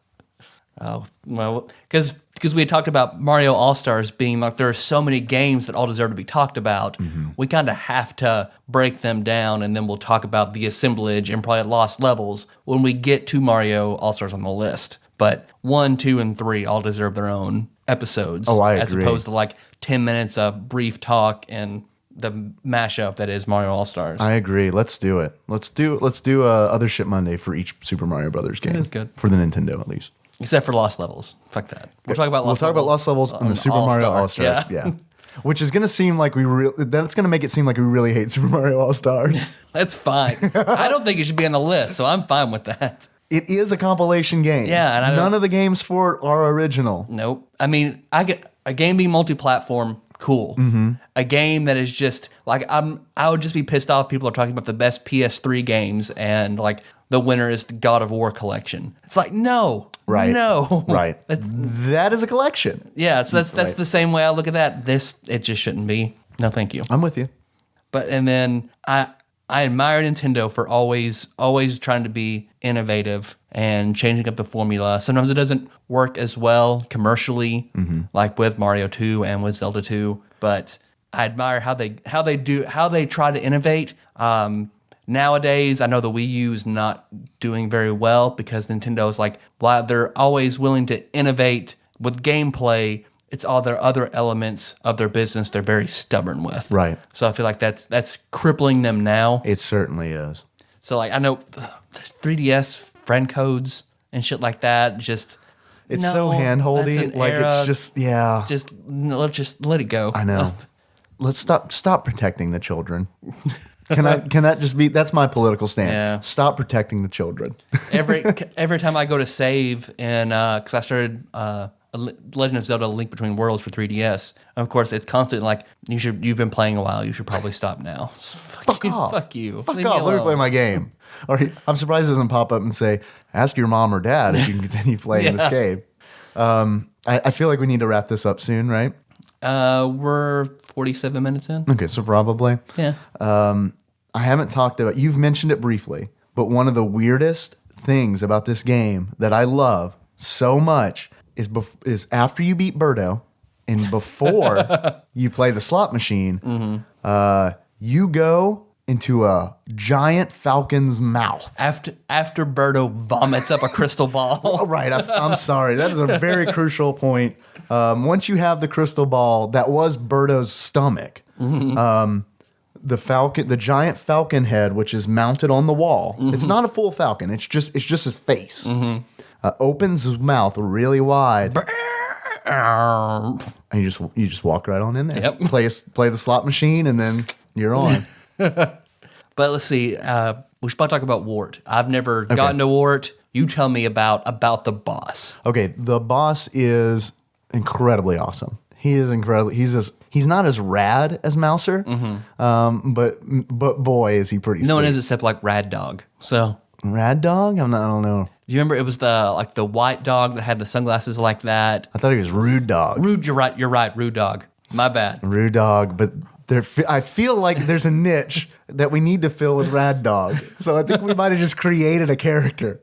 Oh, well, because we had talked about Mario All-Stars being like there are so many games that all deserve to be talked about. Mm-hmm. We kind of have to break them down, and then we'll talk about the assemblage and probably lost levels when we get to Mario All-Stars on the list. But 1, 2, and 3 all deserve their own episodes. Oh, I as agree. opposed to like 10 minutes of brief talk and the mashup that is Mario All-Stars. I agree. Let's do it. Let's do Other Shit Monday for each Super Mario Brothers game. That is good. For the Nintendo, at least. Except for Lost Levels. Fuck that. We'll talk about Lost Levels on the Super Mario All-Stars. Yeah. Which is going to seem like that's going to make it seem like we really hate Super Mario All-Stars. That's fine. I don't think it should be on the list, so I'm fine with that. It is a compilation game. Yeah, and none of the games for it are original. Nope. I get a game being multi-platform, cool. Mm-hmm. A game that is just like I would just be pissed off if people are talking about the best PS3 games and like the winner is the God of War collection. It's like no. Right. No. Right. That is a collection. Yeah, so that's Right. the same way I look at that. It just shouldn't be. No, thank you. I'm with you. And then I admire Nintendo for always trying to be innovative and changing up the formula. Sometimes it doesn't work as well commercially, like with Mario 2 and with Zelda 2. But I admire how they try to innovate. Nowadays, I know the Wii U is not doing very well because Nintendo is like, while they're always willing to innovate with gameplay, it's all their other elements of their business they're very stubborn with. Right. So I feel like that's crippling them now. It certainly is. So like I know the 3DS friend codes and shit like that. Just It's so hand-holdy. Like it's just let's just let it go. I know. Let's stop protecting the children. Can that just be? That's my political stance. Yeah. Stop protecting the children. Every time I go to save and because I started Legend of Zelda: Link Between Worlds for 3DS, and of course it's constantly like you've been playing a while. You should probably stop now. Fuck off. Fuck you. Fuck Leave me off. Let me alone. play my game. Or I'm surprised it doesn't pop up and say, "Ask your mom or dad if you can continue playing this game." I feel like we need to wrap this up soon, right? We're 47 minutes in. Okay, so probably. Yeah. I haven't talked about. You've mentioned it briefly, but one of the weirdest things about this game that I love so much is after you beat Birdo and before you play the slot machine, you go into a giant falcon's mouth. After Birdo vomits up a crystal ball. Oh, right. I'm sorry. That is a very crucial point. Once you have the crystal ball, that was Birdo's stomach. The giant falcon head, which is mounted on the wall. It's not a full falcon. It's just his face. Opens his mouth really wide. And you just walk right on in there. Yep. Play the slot machine, and then you're on. But let's see. We should probably talk about Wart. I've never gotten to Wart. You tell me about the boss. Okay, the boss is incredibly awesome. He is incredible. He's not as rad as Mouser, but boy is he pretty. No one sweet. is except like Rad Dog. So Rad Dog? I don't know. do you remember it was the white dog that had the sunglasses like that? I thought he was Rude Dog. Rude. You're right. Rude Dog. My bad. Rude Dog, but I feel like there's a niche that we need to fill with Rad Dog. So I think we might have just created a character.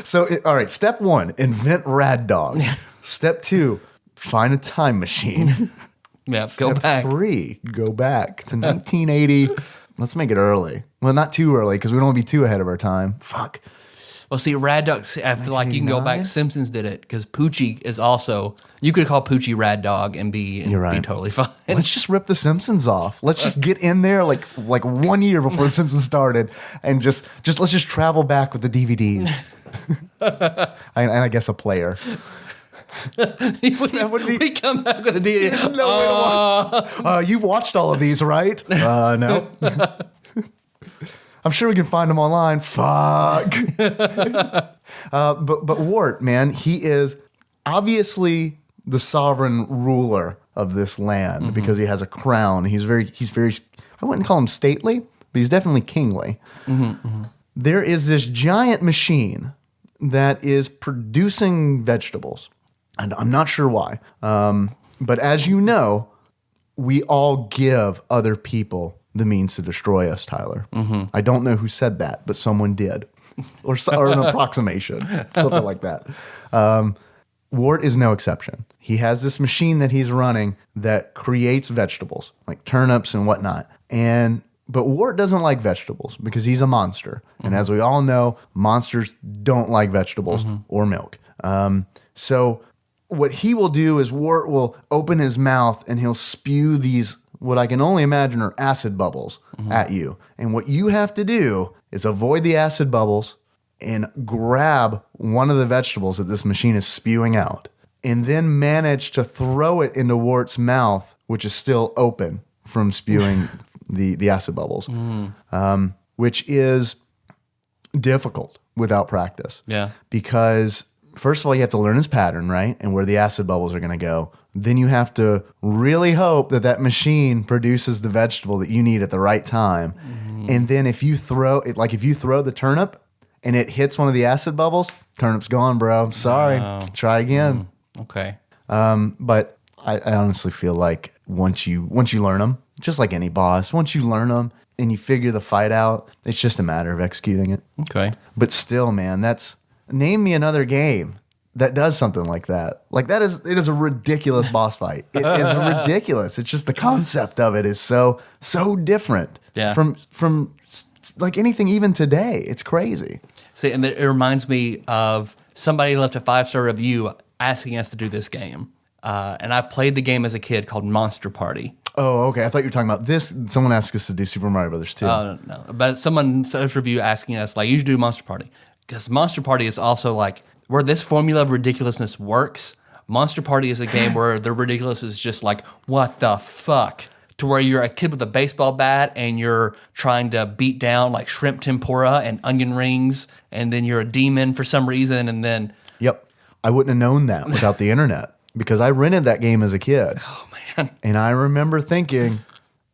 So, all right, step 1, invent Rad Dog. Step 2, find a time machine. Yeah, Step go back. 3, go back to 1980. Let's make it early. Well, not too early because we don't want to be too ahead of our time. Fuck. Well, see, Rad Dog, I feel like you can go back. 1989? Simpsons did it because Poochie is also, you could call Poochie Rad Dog and be totally fine. Let's just rip the Simpsons off. Let's just get in there like 1 year before the Simpsons started, and let's just travel back with the DVDs. and I guess a player. we come back with a DVD. No, you've watched all of these, right? No. I'm sure we can find them online. Fuck. But Wart, man, he is obviously the sovereign ruler of this land because he has a crown. He's very. I wouldn't call him stately, but he's definitely kingly. There is this giant machine that is producing vegetables, and I'm not sure why. But as you know, we all give other people the means to destroy us, Tyler. I don't know who said that, but someone did. Or an approximation, something like that. Wart is no exception. He has this machine that he's running that creates vegetables, like turnips and whatnot. But Wart doesn't like vegetables because he's a monster. And as we all know, monsters don't like vegetables or milk. So what he will do is Wart will open his mouth and he'll spew these, what I can only imagine are acid bubbles at you. And what you have to do is avoid the acid bubbles and grab one of the vegetables that this machine is spewing out, and then manage to throw it into Wart's mouth, which is still open from spewing the acid bubbles, which is difficult without practice. Yeah. Because first of all, you have to learn his pattern, right? And where the acid bubbles are going to go. Then you have to really hope that machine produces the vegetable that you need at the right time. And then if you throw it, like if you throw the turnip and it hits one of the acid bubbles, turnip's gone, bro. Sorry. Try again. Okay. But I honestly feel like once you learn them, just like any boss, once you learn them and you figure the fight out, it's just a matter of executing it. Okay. But still, man, name me another game that does something like that. Like it is a ridiculous boss fight. It is ridiculous. It's just the concept of it is so different from like anything even today. It's crazy. See, and it reminds me of somebody left a 5-star review asking us to do this game. And I played the game as a kid called Monster Party. Oh, okay. I thought you were talking about this. Someone asked us to do Super Mario Brothers too. Oh, no. But someone sent a review asking us, like, you should do Monster Party. Because Monster Party is also like, where this formula of ridiculousness works, Monster Party is a game where the ridiculous is just like, what the fuck? To where you're a kid with a baseball bat and you're trying to beat down like shrimp tempura and onion rings, and then you're a demon for some reason, and then... Yep. I wouldn't have known that without the internet because I rented that game as a kid. Oh, man. And I remember thinking,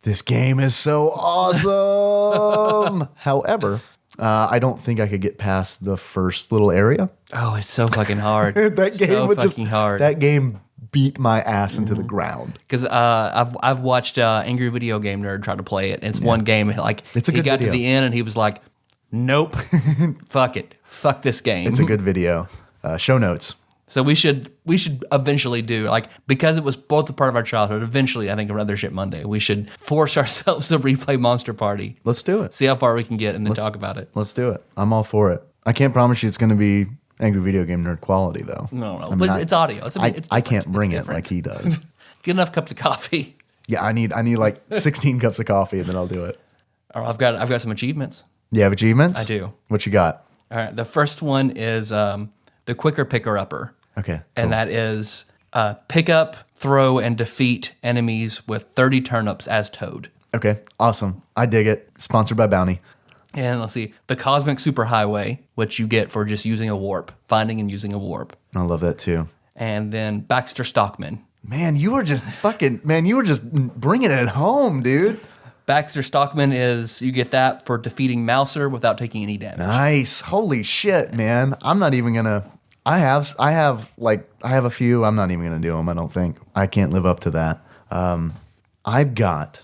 this game is so awesome. However, I don't think I could get past the first little area. Oh, it's so fucking hard. That game so was fucking hard. That game beat my ass into the ground. Because I've watched Angry Video Game Nerd try to play it. And it's one game, like it's a he good got video. to the end and he was like, Nope. Fuck it. Fuck this game. It's a good video. Show notes. So we should eventually do, like, because it was both a part of our childhood, eventually I think Other Shit Monday, we should force ourselves to replay Monster Party. Let's do it. See how far we can get and then talk about it. Let's do it. I'm all for it. I can't promise you it's going to be Angry Video Game Nerd quality, though. No. I mean, But it's audio. It's I can't different. bring It's it different. like he does. Get enough cups of coffee. Yeah, I need like 16 cups of coffee, and then I'll do it. Or I've got some achievements. You have achievements? I do. What you got? All right. The first one is the quicker picker upper. Okay. And that is pick up, throw, and defeat enemies with 30 turnips as Toad. Okay, awesome. I dig it. Sponsored by Bounty. And let's see, the Cosmic Superhighway, which you get for just using a warp, finding and using a warp. I love that too. And then Baxter Stockman. Man, you were just bringing it home, dude. Baxter Stockman is, you get that for defeating Mouser without taking any damage. Nice. Holy shit, man. I'm not even gonna. I have a few. I'm not even gonna do them. I don't think I can't live up to that. I've got.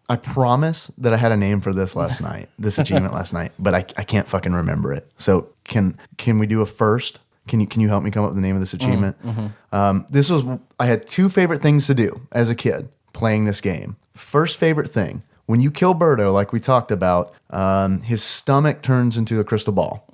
I promise that I had a name for this last night. This achievement last night, but I can't fucking remember it. So can we do a first? Can you help me come up with the name of this achievement? I had two favorite things to do as a kid playing this game. First favorite thing, when you kill Birdo, like we talked about, his stomach turns into a crystal ball.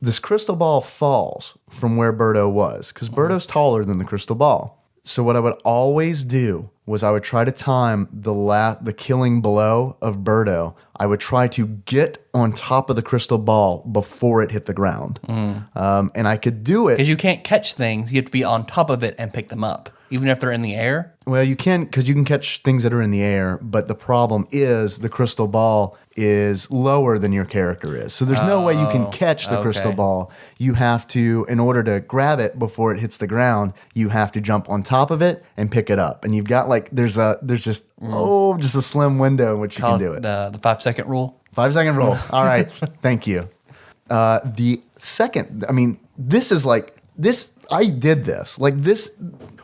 This crystal ball falls from where Birdo was, because Birdo's taller than the crystal ball. So what I would always do was I would try to time the killing blow of Birdo. I would try to get on top of the crystal ball before it hit the ground. And I could do it. Because you can't catch things, you have to be on top of it and pick them up, even if they're in the air. Well, you can, because you can catch things that are in the air, but the problem is the crystal ball is lower than your character is. So there's no way you can catch the crystal ball. You have to, in order to grab it before it hits the ground, you have to jump on top of it and pick it up. And you've got there's just a slim window in which you can do it. The 5-second rule. 5-second rule. All right. Thank you. The second, I did this. Like this,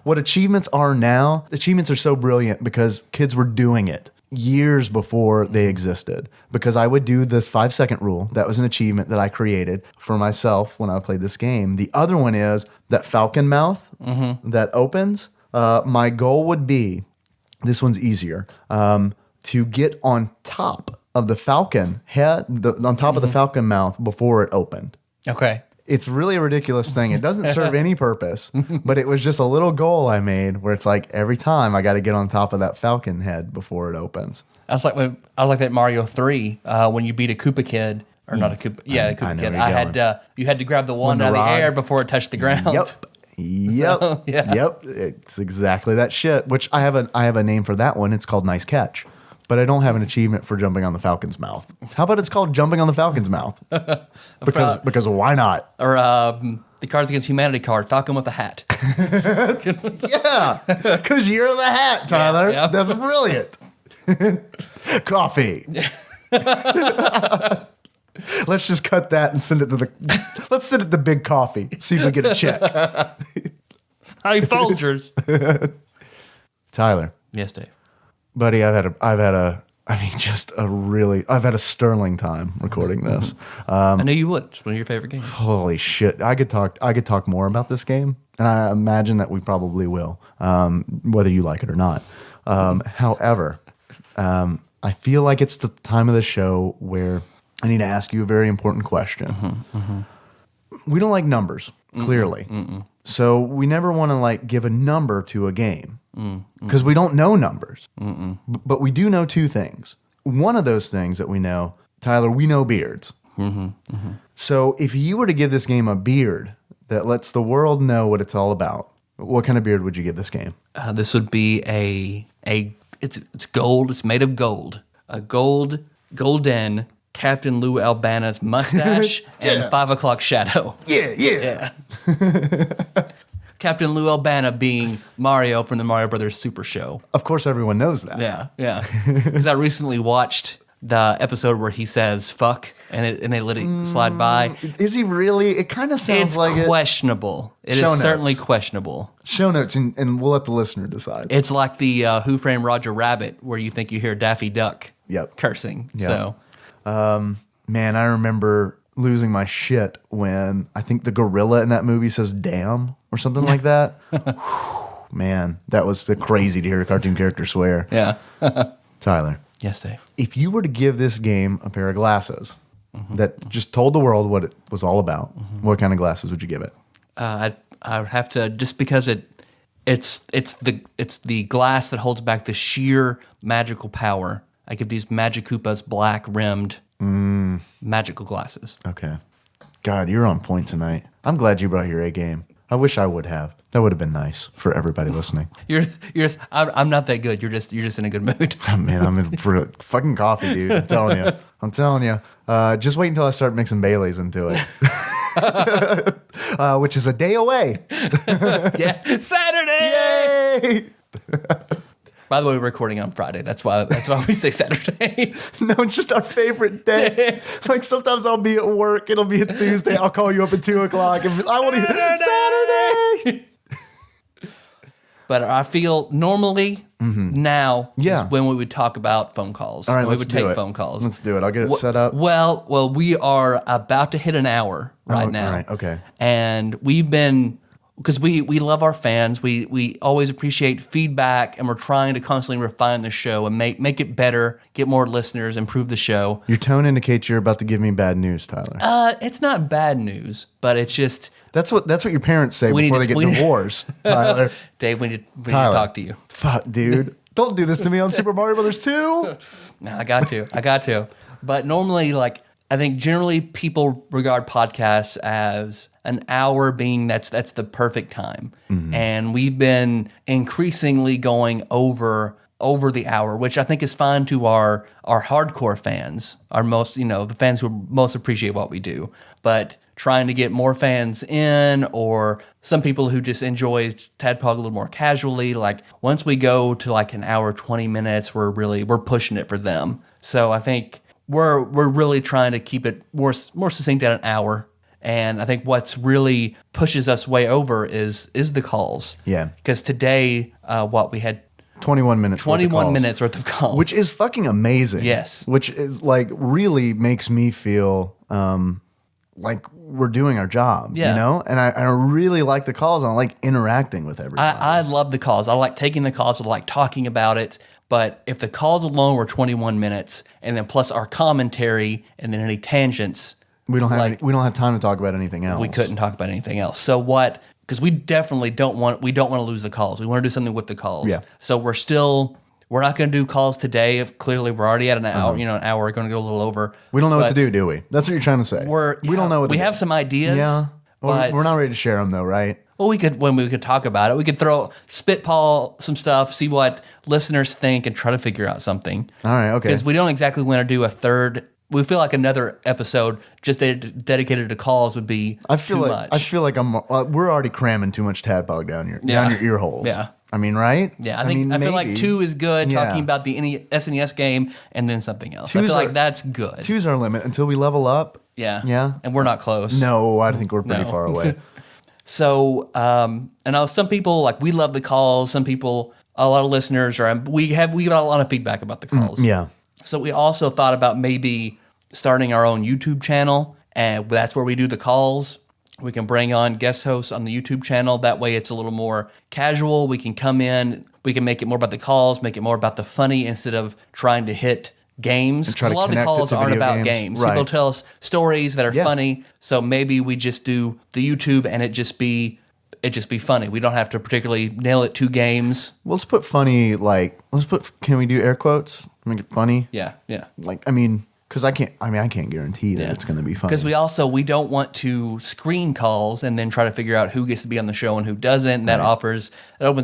what achievements are now, achievements are so brilliant because kids were doing it years before they existed. Because I would do this 5-second rule. That was an achievement that I created for myself when I played this game. The other one is that falcon mouth that opens. My goal would be, this one's easier, to get on top of the falcon head, on top of the falcon mouth before it opened. Okay. It's really a ridiculous thing. It doesn't serve any purpose, but it was just a little goal I made where it's like every time I got to get on top of that falcon head before it opens. I was like that Mario 3 when you beat a Koopa Kid, or not a Koopa, a Koopa Kid. You had to grab the wand out of the air before it touched the ground. Yep. So, yeah. Yep. It's exactly that shit. Which I have a name for that one. It's called Nice Catch. But I don't have an achievement for jumping on the falcon's mouth. How about it's called jumping on the falcon's mouth? Because why not? Or the Cards Against Humanity card, Falcon with a hat. Yeah, because you're the hat, Tyler. Yeah. That's brilliant. Coffee. Let's just cut that and send it to let's send it to Big Coffee. See if we get a check. Hi, Folgers. Tyler. Yes, Dave. Buddy, I've had a sterling time recording this. I knew you would. It's one of your favorite games. Holy shit. I could talk more about this game, and I imagine that we probably will, whether you like it or not. However, I feel like it's the time of the show where I need to ask you a very important question. We don't like numbers, clearly. So we never want to give a number to a game because we don't know numbers. But we do know two things. One of those things that we know, Tyler, we know beards. So if you were to give this game a beard that lets the world know what it's all about, what kind of beard would you give this game? This would be it's gold. It's made of gold. A golden Captain Lou Albana's mustache and 5 o'clock shadow. Yeah. Captain Lou Albana being Mario from the Mario Brothers Super Show. Of course, everyone knows that. Yeah. Because I recently watched the episode where he says "fuck" and they let it slide by. Is he really? It kind of sounds It's like it. questionable. It Show is certainly notes. questionable. Show notes, and we'll let the listener decide. It's like the Who Framed Roger Rabbit, where you think you hear Daffy Duck Yep. cursing. Yep. So Man, I remember losing my shit when I think the gorilla in that movie says "damn" or something like that. Man, that was crazy to hear a cartoon character swear. Yeah. Tyler, Yes, Dave. if you were to give this game a pair of glasses that just told the world what it was all about, what kind of glasses would you give it? I would have to, just because it's the glass that holds back the sheer magical power. I give these Magikoopas black rimmed magical glasses. Okay. God, you're on point tonight. I'm glad you brought your A game. I wish I would have. That would have been nice for everybody listening. You're just I'm not that good. You're just in a good mood. Oh, man, I'm in for fucking coffee, dude. I'm telling you. Just wait until I start mixing Baileys into it. Which is a day away. Yeah, Saturday. Yay! By the way, we're recording on Friday. That's why we say Saturday. No, it's just our favorite day. Like sometimes I'll be at work. It'll be a Tuesday. I'll call you up at 2:00 and I want to Saturday. But I feel normally now is when we would talk about phone calls. All right, we let's would do take it. phone calls. Let's do it. I'll get it set up. Well, we are about to hit an hour right now. All right, okay. And we've been, because we love our fans. We always appreciate feedback, and we're trying to constantly refine the show and make it better, get more listeners, improve the show. Your tone indicates you're about to give me bad news, Tyler. It's not bad news, but it's just That's what your parents say before they get divorced, Tyler. Dave, we need to Tyler. talk to you. Fuck, dude. Don't do this to me on Super Mario Brothers 2. No, I got to. But normally, like, I think generally people regard podcasts as an hour being that's the perfect time. And we've been increasingly going over the hour, which I think is fine to our hardcore fans, our most, the fans who most appreciate what we do. But trying to get more fans in, or some people who just enjoy Tadpog a little more casually, like once we go to like an hour, 20 minutes, we're pushing it for them. So I think we're really trying to keep it more succinct at an hour. And I think what's really pushes us way over is the calls. Yeah. Because today, we had 21 minutes. 21 minutes worth of calls. Which is fucking amazing. Yes. Which is like really makes me feel like we're doing our job, Yeah. And I really like the calls and I like interacting with everybody. I love the calls. I like taking the calls. I like talking about it. But if the calls alone were 21 minutes, and then plus our commentary, and then any tangents, we don't have time to talk about anything else. we couldn't talk about anything else. So what? Because we definitely don't want to lose the calls. We want to do something with the calls. Yeah. So we're not going to do calls today. If clearly we're already at an hour. An hour. We're going to go a little over. We don't know what to do we? That's what you're trying to say. We don't know what to do. We have some ideas. Yeah. But We're not ready to share them though, right? Well, we could talk about it. We could spitball some stuff, see what listeners think, and try to figure out something. All right, okay. Because we don't exactly want to do a third. We feel like another episode just dedicated to calls would be too much. I feel like we're already cramming too much Tadpog down your ear holes. Yeah. I mean, right? Yeah, I feel like 2 is good, Yeah. talking about the SNES game and then something else. I feel like that's good. 2's our limit until we level up. Yeah. Yeah. And we're not close. No, I think we're pretty No. far away. So, some people, like, we love the calls. Some people, a lot of listeners, we got a lot of feedback about the calls. Yeah. So we also thought about maybe starting our own YouTube channel, and that's where we do the calls. We can bring on guest hosts on the YouTube channel. That way it's a little more casual. We can come in, we can make it more about the calls, make it more about the funny instead of trying to hit games. try 'Cause to a lot of the connect it calls to aren't video about games. games. Right. People tell us stories that are Yeah. funny. So maybe we just do the YouTube and it just be funny. We don't have to particularly nail it to games. Let's put funny, can we do air quotes? Make it funny? Yeah. Because I can't guarantee that it's going to be funny. Because we don't want to screen calls and then try to figure out who gets to be on the show and who doesn't. And that opens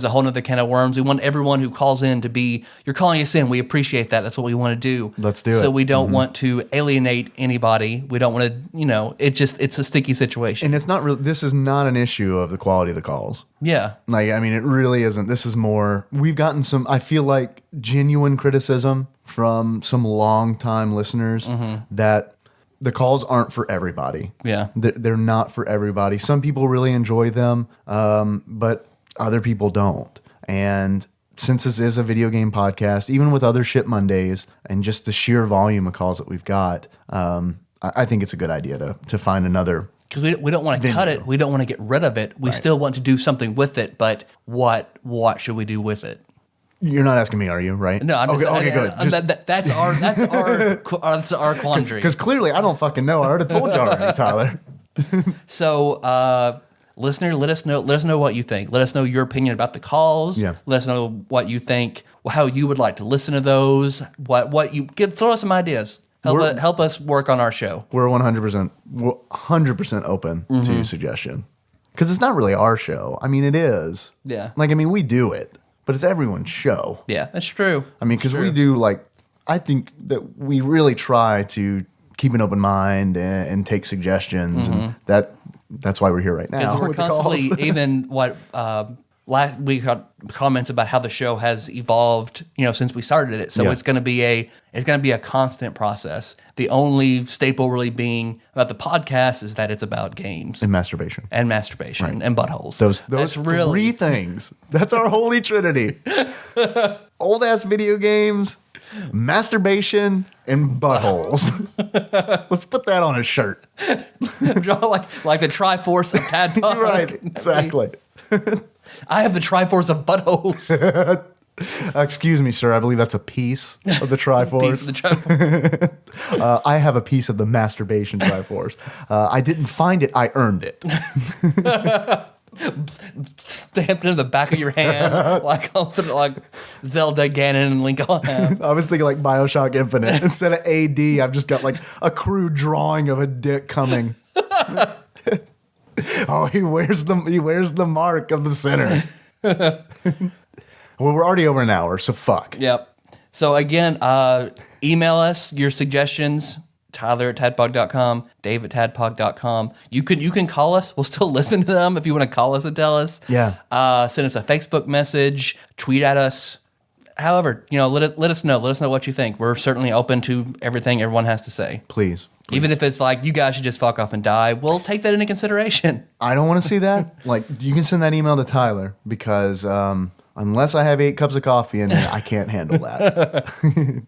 a whole nother can of worms. We want everyone who calls in to be, you're calling us in. We appreciate that. That's what we want to do. Let's do it. So we don't want to alienate anybody. We don't want to, it's a sticky situation. And it's not really, this is not an issue of the quality of the calls. Yeah. It really isn't. This is more, we've gotten some, I feel like, genuine criticism from some longtime listeners that the calls aren't for everybody. Yeah. They're not for everybody. Some people really enjoy them, but other people don't. And since this is a video game podcast, even with Other Shit Mondays and just the sheer volume of calls that we've got, I think it's a good idea to find another. Because we don't want to cut it. We don't want to get rid of it. We still want to do something with it. But what should we do with it? You're not asking me, are you? Right? No, I'm just okay, good. That's our quandary. Because clearly I don't fucking know. I already told you already, Tyler. So, listener, let us know what you think. Let us know your opinion about the calls. Yeah. Let us know what you think, how you would like to listen to those. Throw us some ideas. Help us work on our show. We're 100% open to suggestion. Because it's not really our show. I mean, it is. Yeah. We do it, but it's everyone's show. Yeah, that's true. I mean, because we do I think that we really try to keep an open mind and take suggestions, and that's why we're here right now. Because we're with the calls. constantly, even last week got comments about how the show has evolved, since we started it. So it's going to be a constant process. The only staple really being about the podcast is that it's about games and masturbation and buttholes. Those three things. That's our holy trinity. Old ass video games, masturbation, and buttholes. Let's put that on a shirt. like the Triforce of Tadpog. Right, exactly. I have the Triforce of buttholes. Excuse me, sir. I believe that's a piece of the Triforce. Piece of the Triforce. I have a piece of the masturbation Triforce. I didn't find it. I earned it. Stamped into the back of your hand, like Zelda, Ganon, and Link all have. I was thinking like BioShock Infinite. Instead of AD, I've just got like a crude drawing of a dick coming. Oh, he wears the mark of the sinner. Well, we're already over an hour, so fuck. Yep. So again, email us your suggestions. Tyler at tadpog.com, Dave at tadpog.com. You can call us. We'll still listen to them if you want to call us and tell us. Yeah. Send us a Facebook message, tweet at us. However, let us know. Let us know what you think. We're certainly open to everything everyone has to say. Please. Even if it's like, you guys should just fuck off and die, we'll take that into consideration. I don't want to see that. You can send that email to Tyler because unless I have 8 cups of coffee in there, I can't handle that.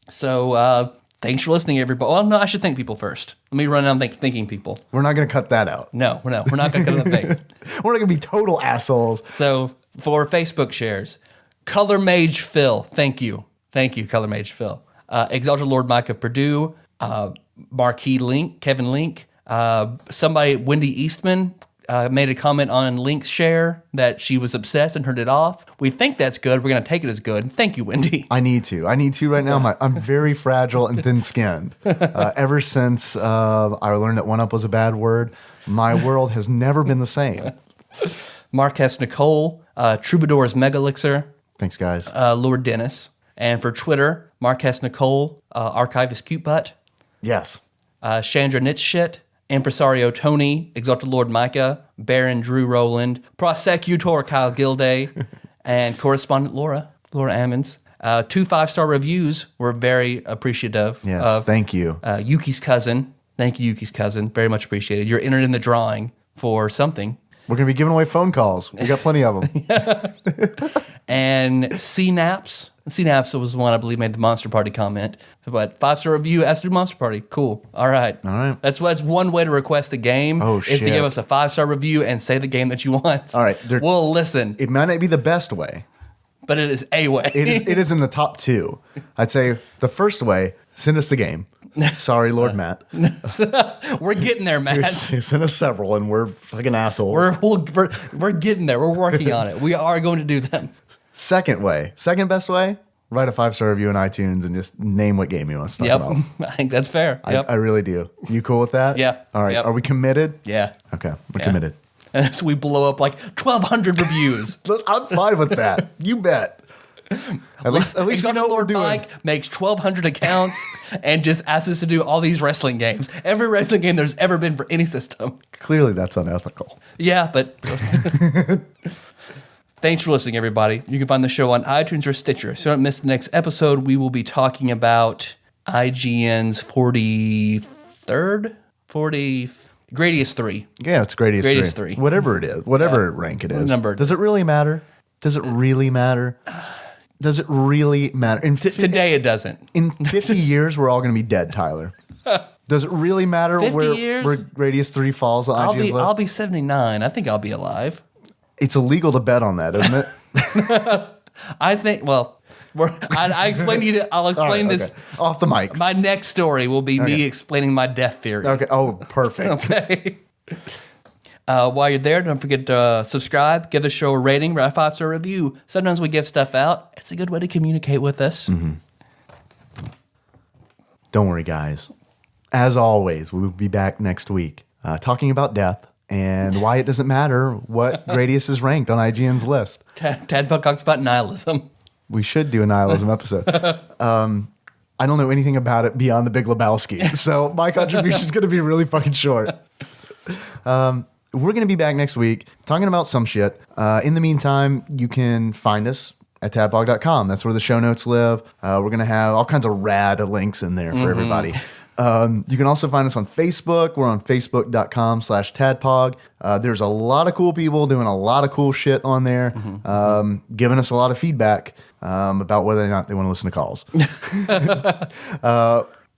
So, thanks for listening, everybody. Well, no, I should thank people first. Let me run down thanking people. We're not going to cut that out. No, we're not. We're not going to cut the things. We're not going to be total assholes. So, for Facebook shares, Color Mage Phil, thank you. Thank you, Color Mage Phil. Exalted Lord Mike of Purdue, Marquis Link, Kevin Link, somebody, Wendy Eastman, made a comment on Link's share that she was obsessed and turned it off. We think that's good. We're going to take it as good. Thank you, Wendy. I need to right now. I'm very fragile and thin-skinned. Ever since I learned that one-up was a bad word, my world has never been the same. Marquez Nicole, Troubadour's Megalixer. Thanks, guys. Lord Dennis. And for Twitter, Marquez Nicole, Archivist Cute Butt. Yes. Chandra Nitschit, Impresario Tony, Exalted Lord Micah, Baron Drew Rowland, Prosecutor Kyle Gilday, and Correspondent Laura Ammons. 2 5-star reviews were very appreciative. Yes, thank you. Yuki's cousin. Thank you, Yuki's cousin. Very much appreciated. You're entered in the drawing for something. We're going to be giving away phone calls. We got plenty of them. And CNAPS. CNAPS was the one I believe made the Monster Party comment. But 5-star review as through Monster Party. Cool. All right. That's one way to request a game. Oh, is shit. to give us a 5-star review and say the game that you want. All right. We'll listen. It might not be the best way, but it is a way. It is in the top 2. I'd say the first way, send us the game. Sorry, Lord Matt. We're getting there, Matt. You sent us several, and we're fucking assholes. We're getting there. We're working on it. We are going to do them. Second best way, write a 5-star review in iTunes and just name what game you want to talk about. I think that's fair. Yep. I really do. You cool with that? Yeah. All right. Yep. Are we committed? Yeah. Okay. We're committed. And so we blow up like 1,200 reviews. I'm fine with that. You bet. At least we know what we're doing. Mike makes 1,200 accounts and just asks us to do all these wrestling games. Every wrestling game there's ever been for any system. Clearly, that's unethical. Yeah, but thanks for listening, everybody. You can find the show on iTunes or Stitcher. So don't miss the next episode. We will be talking about IGN's 43rd? Gradius 3. Yeah, it's Gradius 3. Whatever it is. Whatever rank it is. Number. Does it really matter? Does it really matter? Does it really matter? Today it doesn't. In 50 years, we're all going to be dead, Tyler. Does it really matter 50 where years? Radius 3 falls on IGN's list? I'll be 79. I think I'll be alive. It's illegal to bet on that, isn't it? I think. Well, I explain to you. I'll explain this off the mics. My next story will be me explaining my death theory. Okay. Oh, perfect. Okay. While you're there, don't forget to subscribe, give the show a rating, write a 5-star review. Sometimes we give stuff out. It's a good way to communicate with us. Mm-hmm. Don't worry, guys. As always, we will be back next week talking about death and why it doesn't matter what Radius is ranked on IGN's list. Tadpog talks about nihilism. We should do a nihilism episode. I don't know anything about it beyond the Big Lebowski, so my contribution is going to be really fucking short. We're going to be back next week talking about some shit. In the meantime, you can find us at tadpog.com. That's where the show notes live. We're going to have all kinds of rad links in there for everybody. You can also find us on Facebook. We're on facebook.com/tadpog. There's a lot of cool people doing a lot of cool shit on there, giving us a lot of feedback about whether or not they want to listen to calls.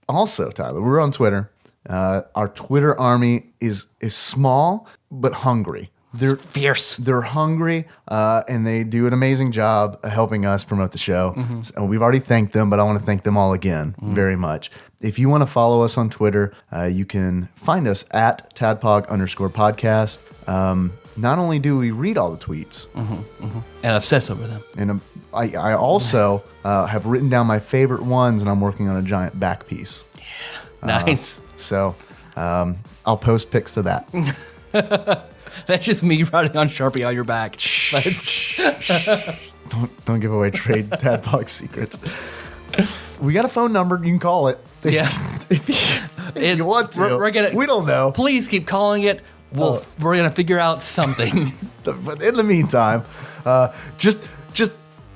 Also, Tyler, we're on Twitter. Our Twitter army is small but hungry. They're fierce. They're hungry, and they do an amazing job of helping us promote the show. So we've already thanked them, but I want to thank them all again very much. If you want to follow us on Twitter, you can find us at @tadpog_podcast. Not only do we read all the tweets And obsess over them. and I also have written down my favorite ones, and I'm working on a giant back piece. Nice. So I'll post pics of that. That's just me writing on Sharpie on your back. Don't give away trade Tadpog secrets. We got a phone number. You can call it. Yeah. if you want to. We don't know. Please keep calling it. We're gonna figure out something. But in the meantime, just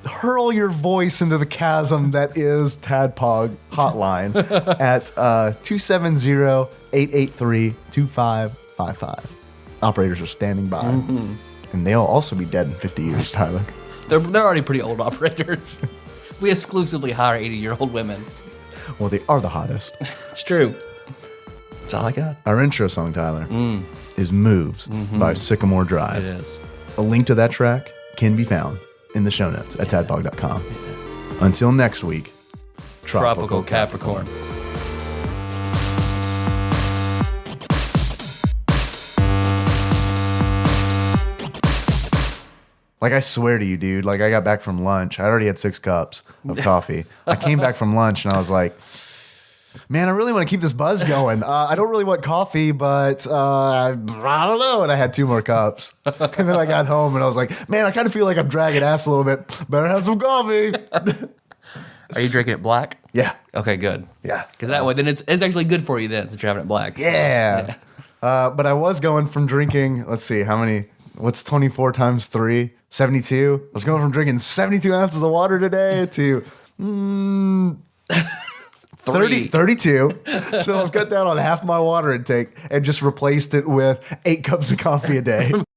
hurl your voice into the chasm that is Tadpog hotline at 270-883-2555. Operators are standing by, and they'll also be dead in 50 years, Tyler. They're already pretty old operators. We exclusively hire 80-year-old women. Well, they are the hottest. It's true. That's all I got. Our intro song, Tyler, is Moves by Sycamore Drive. It is. A link to that track can be found in the show notes at tadpog.com. Until next week, Tropical Capricorn. Like, I swear to you, dude, like, I got back from lunch. I already had 6 cups of coffee. I came back from lunch and I was like, man, I really want to keep this buzz going. I don't really want coffee, but I don't know. And I had 2 more cups. And then I got home and I was like, man, I kind of feel like I'm dragging ass a little bit. Better have some coffee. Are you drinking it black? Yeah. Okay, good. Yeah. Because that way, then it's actually good for you then since you're having it black. Yeah. But I was going from drinking, let's see, what's 24 times 3? 72. I was going from drinking 72 ounces of water today to 32. So I've cut down on half my water intake and just replaced it with 8 cups of coffee a day.